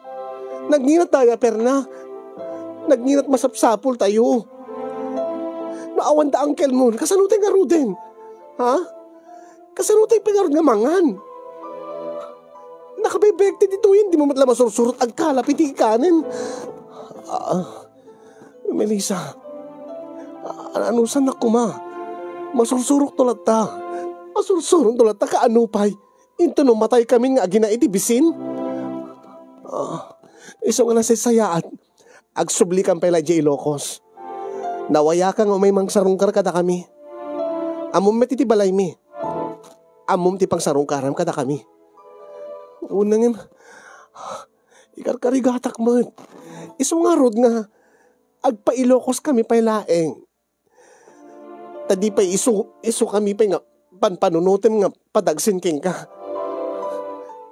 Nagninat tayo perna. Nagninat masapsapol tayo. Naawan da Uncle Moon, kasanutay nga ruden. Ha? Kasanutay pengarod nga mangan. Nakabibekti dito di mo matla masursurot agkalap iti kanin. Melissa, anusan na kuma? Masursurok tulat ta. Masursurok tulat ta kaanupay. Into no matay kami nga agina iti bisin. Iso nga nasasayaan. Agsubli kang pala di Ilocos. Nawaya ka nga may mangsarungkar kada kami. Amom met iti balay mi. Amom ti pangsarungkaram kada kami. Unangin, ikarkarigatak man. Iso nga rod nga, agpailokos kami pay laeng. Tadi pay iso kami pay nga panpanunutin nga padagsin king ka.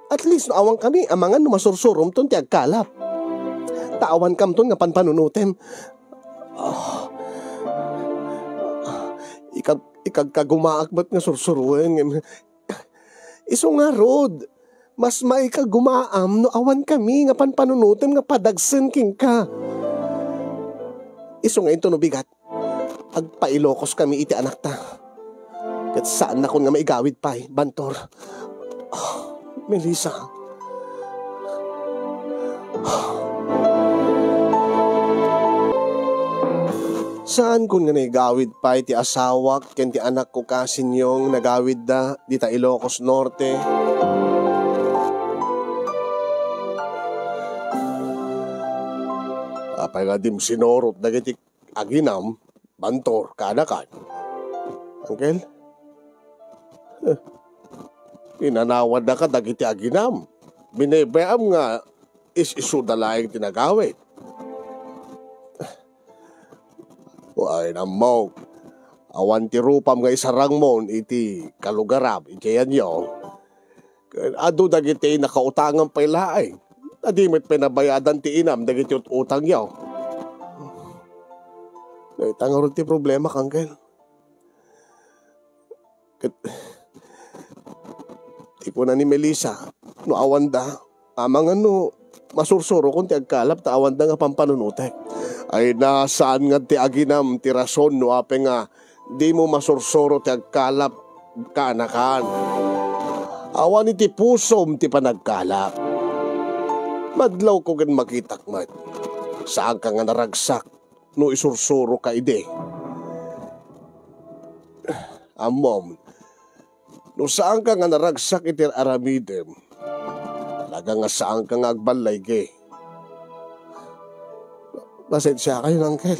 At least naawang kami amangan no masursurom ton ti agkalap. Taawan kam ton nga panpanunutin. Ikagkagumaakbat nga sursuruin. Iso nga rod, mas maikagumaam no awan kami nga panpanunutin nga padagsin king ka. Iso nga ito no bigat, agpailokos kami iti anak ta. Kat saan na kun nga maigawid pa'y, Bantor. Melissa. Saan kun nga naigawid pa iti asawak ken ti anak ko kasin yung nagawid da dita Ilocos Norte. Apay nga dim sinorot dagiti aginam, Bantor, kanakan. Uncle? Inanawad na ka dagiti aginam. Binebeam nga isu dalaing tinagawid. Ay namaw, awan ti rupam nga isarang mon iti kalugarab, iti yan yo. Ado dagiti nakautangan pa'y laing. Adimit pinabayadan ti inam, dagiti utang yo. Tangarod ti problema, Kangkel. Ti ko na ni Melissa, no awan da, amang ano, masursuro kung ti agkalap, ta awan da nga pampanunutek. Ay nasaan nga ti aginam ti rason no ape nga di mo masursuro ti agkalap kanakan. Awan iti pusom ti panagkalap. Madlaw ko gan makitak mat. Saan ka nga naragsak no isursuro ka ide. Amom, no saan ka nga naragsak iti aramidem. Talaga nga saan ka nga agbalay ge. Pasensya kayo, Uncle.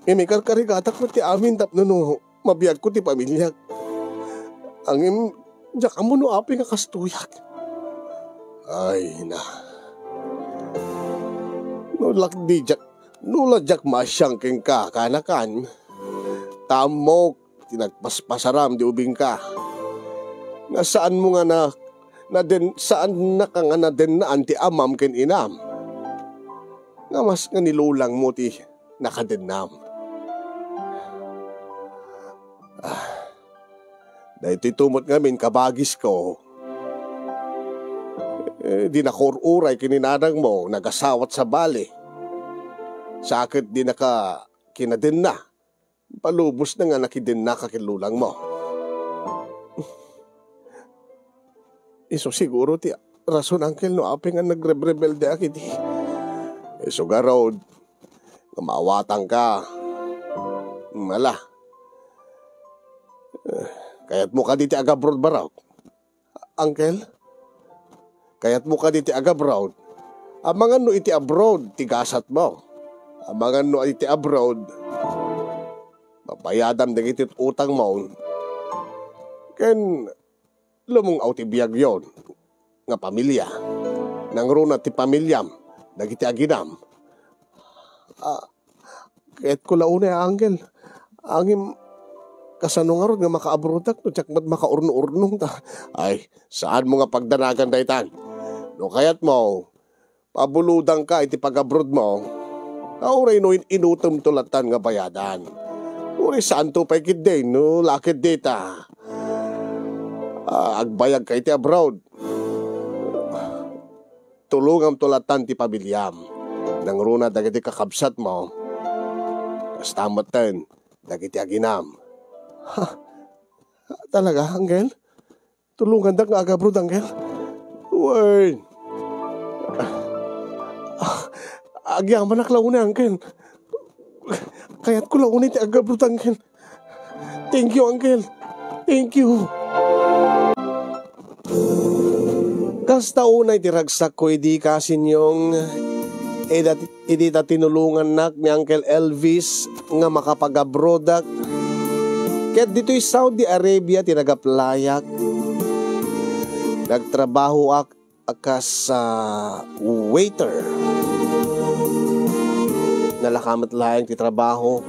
Imikarkarigatak mo ti amin tapno no mabiyag ko ti pamilya. Ang diyak mo no api nga kastuyak. Ay na. Nulak di jak, nuladyak masyang king ka, kanakan. Tamok, tinagpaspasaram di ubing ka. Nasaan mo nga saan na ka nga na den na anti amam ken inam. Nga mas nga nilulang mo ti nakadennam. Dahil tumot ngamin kabagis ko. Di nakururay kininadang mo, nagasawat sa bali. Sakit di naka kinadin na. Palubos na nga nakidin na kakilulang mo. Iso siguro ti rason, Uncle, no api nga nagrebelde akit. Sugarod, kumawatang ka. Mala. Kaya't mo ka diti agabroad baraw. Uncle? Kaya't mo ka diti agabroad. Amangan no iti abroad, tigasat mo. Amangan no iti abroad, mapayadam na iti utang mo. Ken, lumong ti biyag yon. Nga pamilya. Nang runa ti pamilyam. Nagiti aginam. Kahit ko launa ya, Uncle. Angim kasanungarod nga makaabrodak no tsak mat makaurno-urnong ta. Ay, saan mo nga pagdanagan daytan? No kayat mo, pabuludang ka iti pag-abroad mo, kauray no inutom tulatan nga bayadan. Uri saan to pa'y kid no lakid data. Agbayag ka iti abroad. Tulungam tulatan ti pamilyam. Nang runa dagiti kakabsat mo. Kastamat ten, dagiti aginam. Talaga, Uncle? Tulungan da nga agabroad, Uncle? Wait. Agyaman ak launa, Uncle. Kaya't ko launa ti agabroad, Uncle. Thank you, Uncle. Thank you. Kasta unay tiragsak ko idi kasin yung edita tinulungan nak ni Uncle Elvis nga makapag-abrodak. Ket dito'y Saudi Arabia tinagaplayak. Nagtrabaho akas waiter. nalakamat laeng ti trabaho.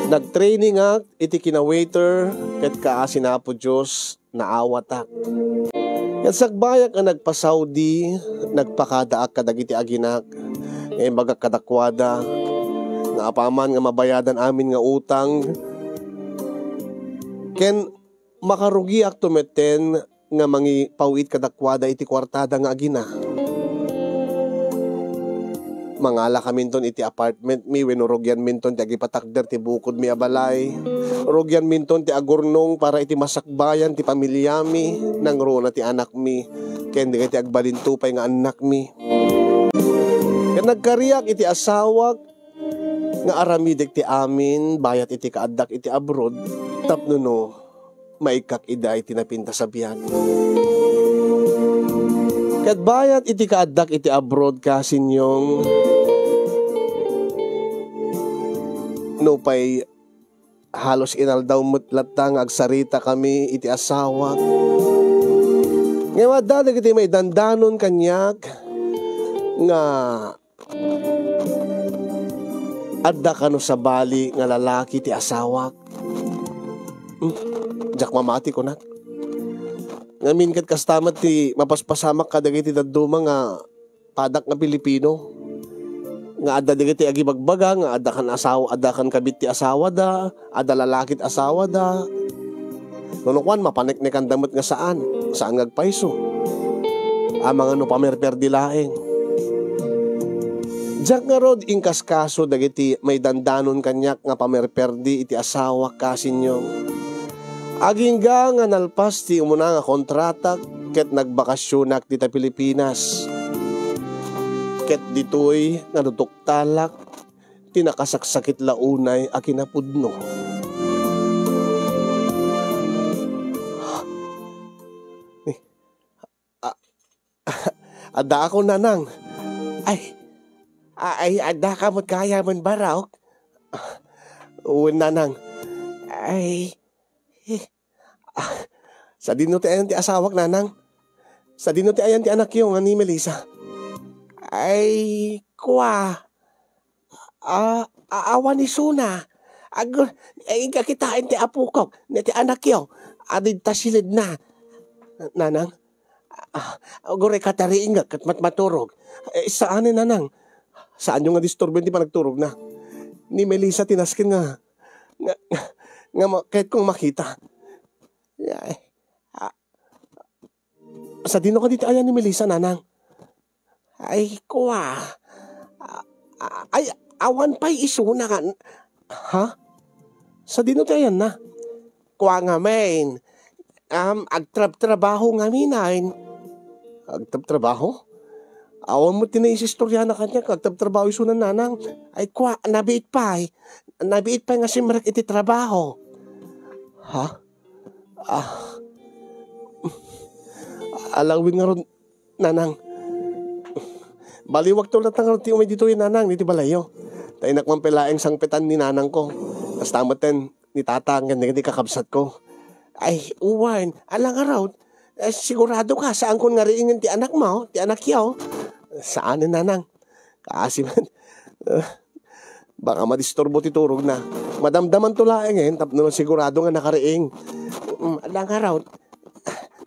Nagtraining ak iti kina-waiter ket kaasina po Diyos naawatak. Ket sagbayak ang nagpa-Saudi, nagpakadaak kadagiti aginak, baga kadakwada, nga apaman nga mabayadan amin nga utang, ken makarugi ak tumeten nga mangi pawid kadakwada iti kwartada nga agina. Mangala kaminton iti apartment mi wenno rogyan minton ti agipatakder ti bukod mi abalay. Rogyan minton ti agurnong para iti masakbayan ti pamilya mi nang rona ti anak mi. Ken di ti agbalintupay nga anak mi. Ken nagkariak iti asawak nga aramidek ti amin bayat iti kaadak iti abroad tapno maikak ida iti napinta sa biyan. Ket bayat iti kaadak iti abroad kasinyong no pay halos inaldaw mutlatang agsarita kami iti asawa. Ngayon dadag iti may dandanon kanyak nga adda kano sa bali nga lalaki ti asawa. Jak mamati ko na. Ngamin kat kastamat ti mapaspasamak kadagiti daduma nga padak nga Pilipino. Nga adda digiti agibagbaga nga adda kan asawa, adda kan kabit ti asawa da, adda lalakit asawa da. Nunukwan mapanek-nekan damot nga saan ngagpaiso. Amang ano pamerperdi laeng. Jak nga rod ingkas kaso dagiti may dandanon kanyak nga pamerperdi iti asawa kasinyo. Agingga nga nalpas ti umuna nga kontratak ket nagbakasyonak dita Pilipinas. Ket ditoy nga nutuktalak tinakasaksakit launay a kinapudno. Ada ako nanang. Ay ada ka mo't kaya man baraw. Nanang. Sa dino ti ayan ti asawak nanang. Sa dino ti ayan ti anak yung ni Melissa. Ay, kwa. Awan ni Suna. Ay, kakitain ti apo ko. Ti anak yo. Adid tasilid na. Nanang. Gore katariin nga kat matmaturog. Saan ni nanang? Saan yung nga disturbo hindi pa nagturog na? Ni Melissa tinaskin nga kahit kong makita. Sa dino ka dito ayan ni Melissa nanang. Ay, kuwa. Ay, awan pa'y isuna ka. Ha? Sa dino tayan na. Kuwa nga main. Agtrabaho nga minain. Agtrabaho? Awan mo tinaisistorya na kanya. Agtrabaho isunan nanang. Ay, kuwa, nabiit pa'y. Nabiit pa'y nga simrak iti trabaho. Ha? Alawin nga ron, nanang. Baliwag to lang nga ti umay dito yung nanang, niti balayo. Tayo nakmampelaeng sangpetan ni nanang ko. Tapos tamaten ni tatang, hindi kakabsat ko. Ay, uwan, alang araw, sigurado ka, saan ko nga riingin ti anak mo, ti anak yaw? Saan ni nanang? Kasi man, baka madisturbo ti turog na. Madamdaman to laeng tapno sigurado nga nakariing. Alang araw,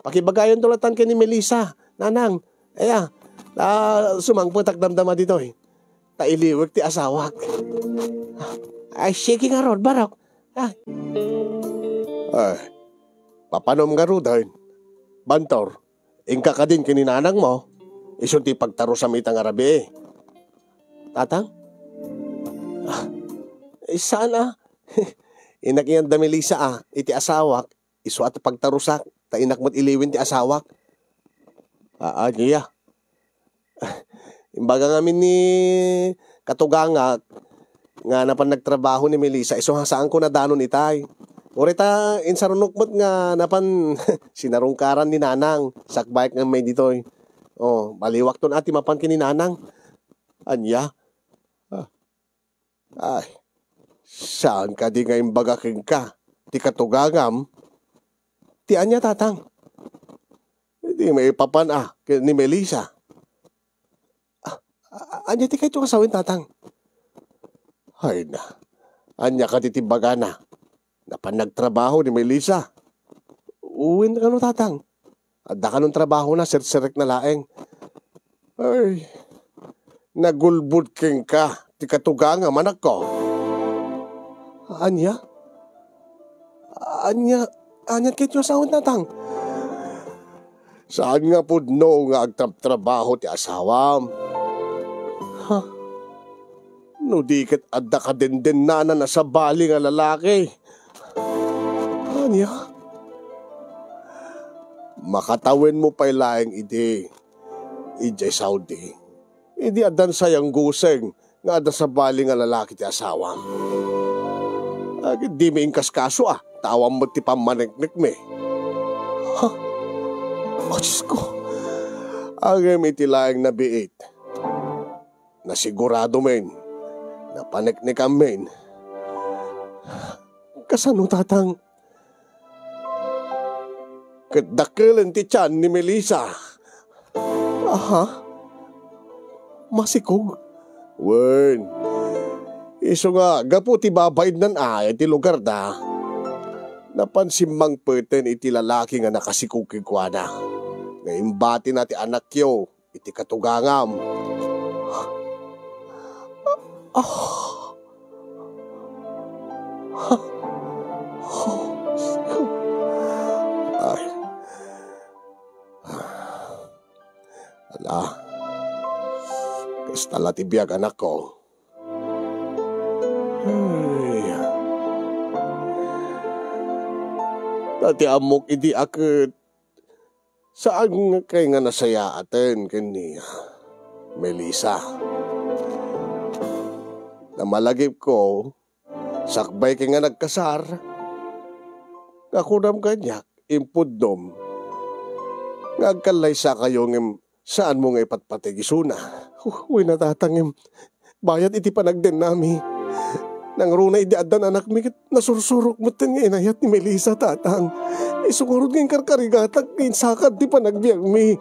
pakibagayon to latan kay ni Melissa, nanang, sumangputak damdama dito tailiwag ti asawak. Ay, sige nga rod, barok. Ay, papanom nga rod, Bantor, ingka ka din kininanang mo, isun ti pagtaro sa mitang arabi. Tatang? Saan Inak iyan da Melissa iti asawak, isu at pagtarusak, ta inak mo't iliwin ti asawak. Niya. Imbaga ngamin ni katugangak nga napan nagtrabaho ni Melissa iso saan ko na danon itay. Orita insarunok mo't nga napan sinarungkaran ni nanang sakbayek nga may ditoy. Baliwak ton ati mapan kini nanang. Anya? Ay. Saan ka di nga imbaga king ka? Ti katugangam? Ti anya tatang? Hindi may papan ni Melissa. Anya ti kayo kasawin tatang. Ay na, anya ka titimbaga na. Napan nagtrabaho ni Melissa. Uwin ka no tatang. Adda ka nung trabaho na, sirek na laeng. Ay, nagulbud king ka. Ti katugang nga manak ko. Anya? Anya kayo kasawin tatang. Saan nga po no nga agtrabaho ti asawam? Ha? No di kat adda ka din na nasa bali nga lalaki. Anya? Makatawin mo pa ilaing ide. Ijay Saudi. Idi adan sayang guseng nga adda sa bali nga lalaki ti asawam. Di mi ingkas kaso tawang mo ti pamaniknik mi. Ha? Oh, Diyos ko. Ang iti laing nabiit. Nasigurado men. Napaniknikan men. Kasano tatang? Kadakilan ti tiyan ni Melissa. Aha? Masikog? Wen. Iso nga, gapu ti babaid nan iti lugar da. Napansimmang peten iti lalaki nga nakasikog kikwana. Ngaimbati na ti anak yo, iti katugangam. Ay. Ala. Kastala ti biyag anak ko. Ay. Dati amok idi akit. Saan kay nga nasaya atin kani Melissa? Na malagip ko, sakbay kay nga nagkasar. Kakunam kanyak, impudnom. Ngagkalay sa kayo ng saan mo nga ipatpatigisuna. Uy natatangim, bayat iti panagden nami. Nang runa idi adan anak mi nasursurok mo ten nga inayat ni Melissa tatang. Isungurod ng karkarigatag sakad di panagbiag mi.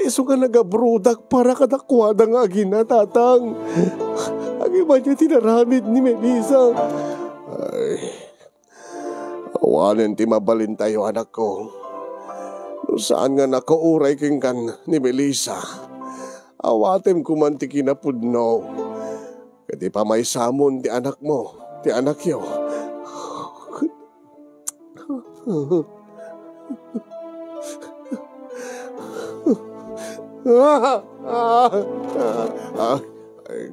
Iso ka nagabrudak para kadakwada nga agina tatang. Agi ba niya tinaramid ni Melissa? Ay, awanin ti mabalin tayo anak ko. No saan nga nakauray king kan ni Melissa. Awatem kumanti kinapudno. Kadi pa may samon ti anak mo, ti anak yo.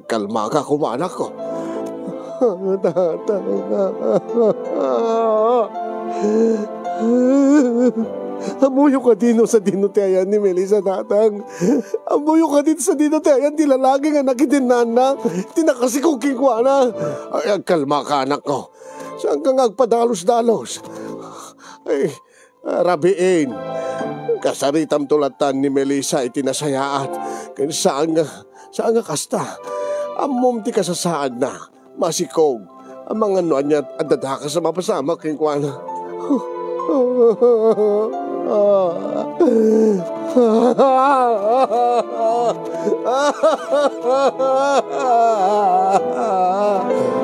Kalma ka kumanak ko. Amuyo ka dino sa dinotayan ni Melissa tatang. Amuyo ka dito sa dinotayan di lalaki nga nakitinan tinakasikong kingkwana. Ay, kalma ka anak ko. Saan ka ngagpadalos-dalos? Ay, rabiin. Kasaritam tulatan ni Melissa itinasayaat. Kaya saan nga kasta. Amom ti kasasaan na. Masikog. Ang mga noan niya at dadaka sa mapasama kingkwana.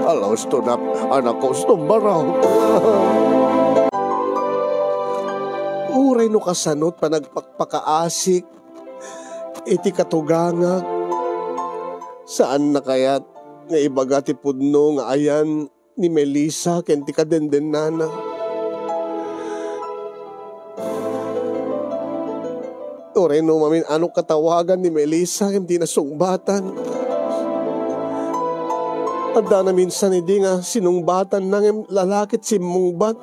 Alos to na anak ko stumbaraw. Uray no kasanot panagpakpakaasik iti katuganga. Saan na kayat nga ibaga ti pudno nga ayan ni Melissa ken ti kadenden nana. Uray no mamin anong katawagan ni Melissa ken di nasungbatan. Adda na minsan hindi nga sinungbatan ng lalakit simungbat.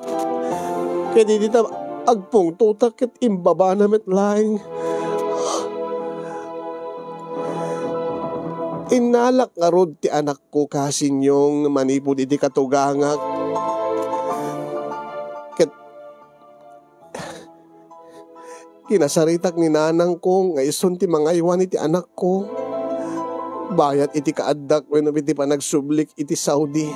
Kaya di dita agpong tutak ket imbaba na met laing. Inalak nga rod ti anak ko kasinyong manipod iti katugangak. Ket kinasaritak ni nanang ko nga ison ti mga iwan iti anak ko. Bayat iti kaaddak wenno iti panagsublik iti Saudi.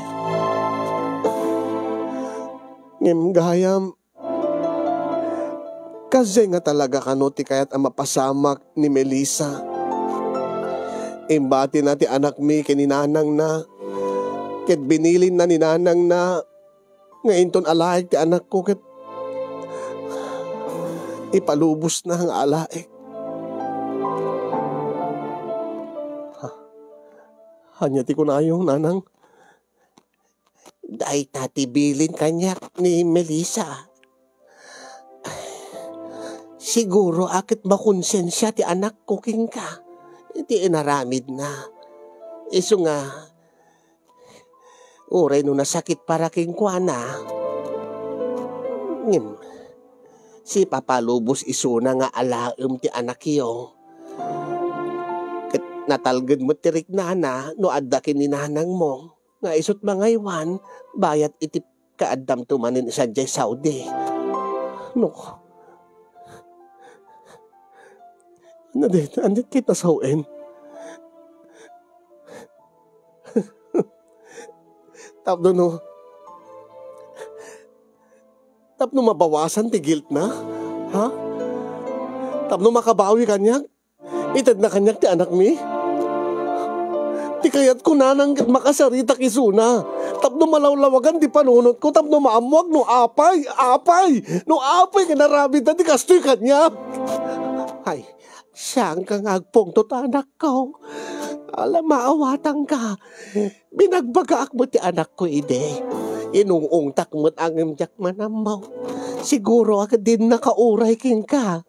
Ngem gayam kasi nga talaga kano ti kayat ang mapasamak ni Melissa. Imbati na ti anak mi kininanang na. Ket binilin na ni nanang na. Ngayon ton alaik ti anak ko ket ipalubos na ang alaik. Hanya ti kunayong nanang. Dahil tatibilin kanyak ni Melissa. Siguro akit makonsensya ti anak ko king ka. Iti inaramid na. Iso nga, uray no nasakit para king kwa na. Ngim, si papalubos iso na nga alaem ti anak iyo. Ket natalged mo tirik nana no addakin ni nanang mo. Nga isot mangaywan, bayat iti kaadam tumanin sa jay Saudi. No. Andit kita sawen. Tapno no. Tapno mabawasan ti guilt na? Ha? Tapno makabawi kanyak? Itad na kanyak ti anak mi? Ti kayat ko nanang makasarita kisuna. Tapno malawlawagan ti panunot ko. Tapno maamuag no apay. No apay kanarabit na ti kastoy kanyak. Ay, siyang kang agpong tot anak ko. Alam, maawatang ka. Binagbagaak mo ti anak ko, ide. Inungungtak mo't ang imjak manamaw. Siguro agad din nakauray king ka.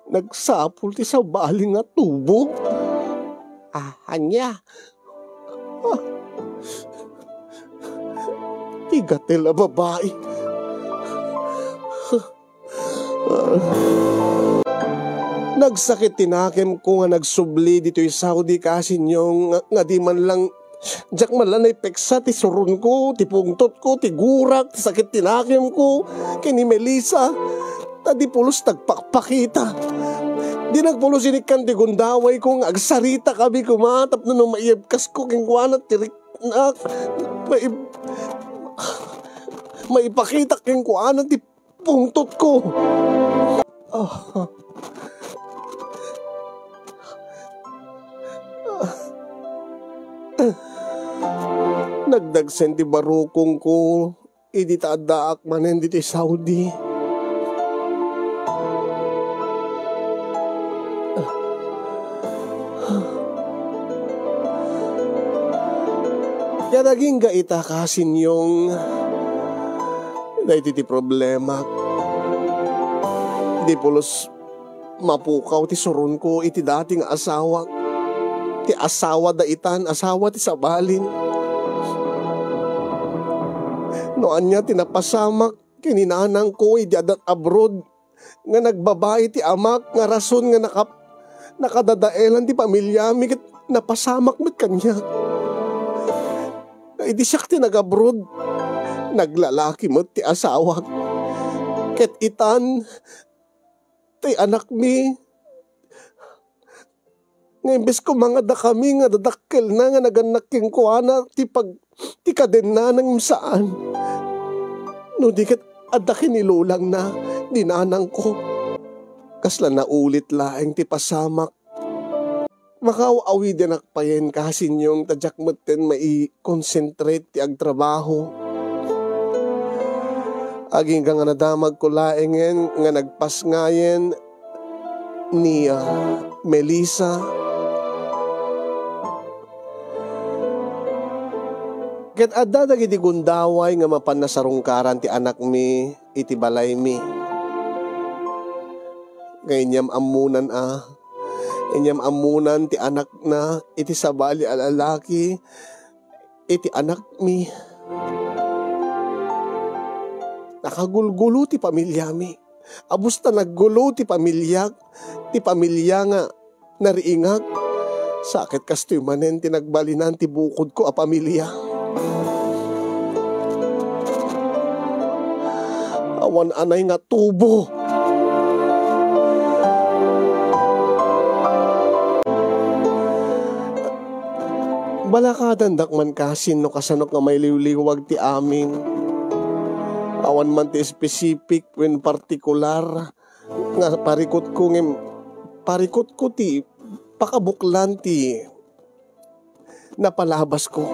Nagsapul ti sa baling nga tubo. Hanya. Tigatil na babae. Nagsakit tinakim ko nga nagsubli dito yung Saudi kasi nyo nga di man lang jak man lang naipeksa ti surun ko, ti pungtot ko, ti gurak, ti sakit tinakim ko kini Melissa. Tadi pulos tagpakpakita. Di nagpulos inikan ti gundaway kong agsarita kami kumatap na nung maiyabkas ko king kwanat tirik na maipakita king kwanat ti pungtot ko. Nagdagsen ti barukong ko, idi taadaak manen di ti Saudi. Kaya naging gaita kasin yung dahil ti problema. Di pulos mapukaw ti surun ko iti dating asawa. Ti asawa daitan, asawa ti sabalin. Noan niya tinapasamak kininanang ko iti adat abroad. Nga nagbabae ti amak nga rason nga nakadadaelan ti pamilya mi ket napasamak met kanya. Idi siyak ti nag-abroad. Naglalaki mo ti asawa. Ket itan ti anak mi. Nga imbes ko mga da kami nga dadakkel na nga naganak king kuana ti kaden na nang saan. No di ket adakin nilulang na dinanang ko. Kasla na ulit laeng ti pasamak. Makaawi din akpayen kasi yung tadyak mo ten mai-concentrate ti agtrabaho. Aging ka nga nadamag ko laengen nga nagpas ngayen ni Melissa. Ket adda dagiti gundaway nga mapanasarungkaran ti anak mi iti balay mi. Nganyam amunan Inyam amunan ti anak na iti sabali alalaki iti anak mi. Nakagulgulo ti pamilya mi. Abusta naggulo ti pamilya nga nariingag. Sakit kastoy manen tinagbalinan ti bukod ko a pamilya. Awan anay nga tubo. Balakadan dakman kasin no kasanok nga may liwliwag ti amin. Awan man ti specific when particular nga parikot ko ti pakabuklan ti napalabas ko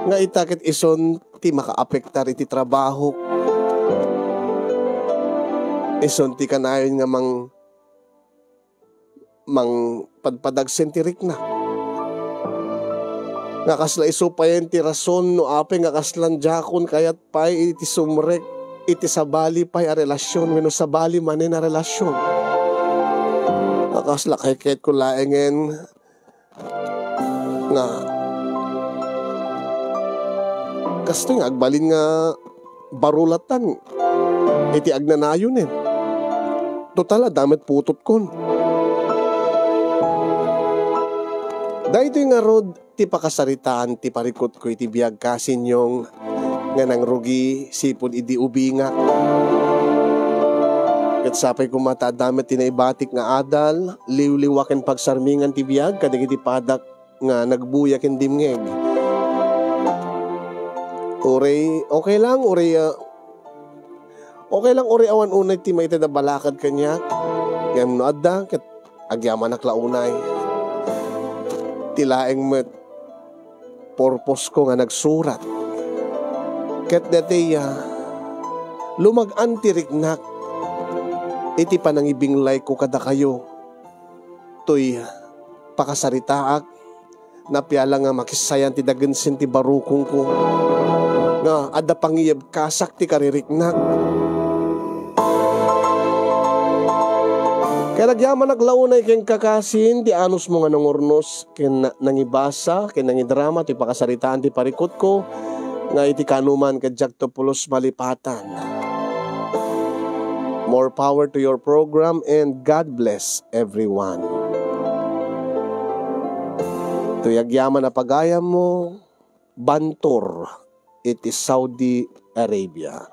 nga itakit ison ti makaapektar iti trabaho ison ti kanayon nga mang padpadag sentirik na nga kasla isupayan ti rason no ape nga kaslan jakon kayat pay iti sumrek iti sabali pay a relasyon wenno sabali manen a relasyon nga kasla kayket ko laengen nga kasto nga agbalin nga barulatan iti agnanayon total damit putot kon dahito nga rod ti pakasaritaan ti parikot ko iti biyag kasin yung nga nang rugi sipon idi ubinga ket sapay kumata damit ti naibatik nga adal liwliwaken pagsarmingan ti biyag kadig iti padak nga nagbuya ken dimngeg okay lang awan unay ti maited balakad kanya ngem no adda ket agyaman aklaunay tilaeng met purpose ko nga nagsurat ket dati lumag-an ti riknak iti panangibinglay ko kada kayo toy pakasaritaak na piyala nga makisayan ti dagensen ti barukong ko nga adda pangiyab kasak ti kaririknak kaya nagyaman naglaunay ken kakasin ti anos mo nga nangurnos ken nangibasa ken nangidrama ti pakasaritaan ti parikot ko nga iti kanuman kadyak to pulos malipatan. More power to your program and God bless everyone. Tuyagyaman na pagayam mo Bantor iti Saudi Arabia.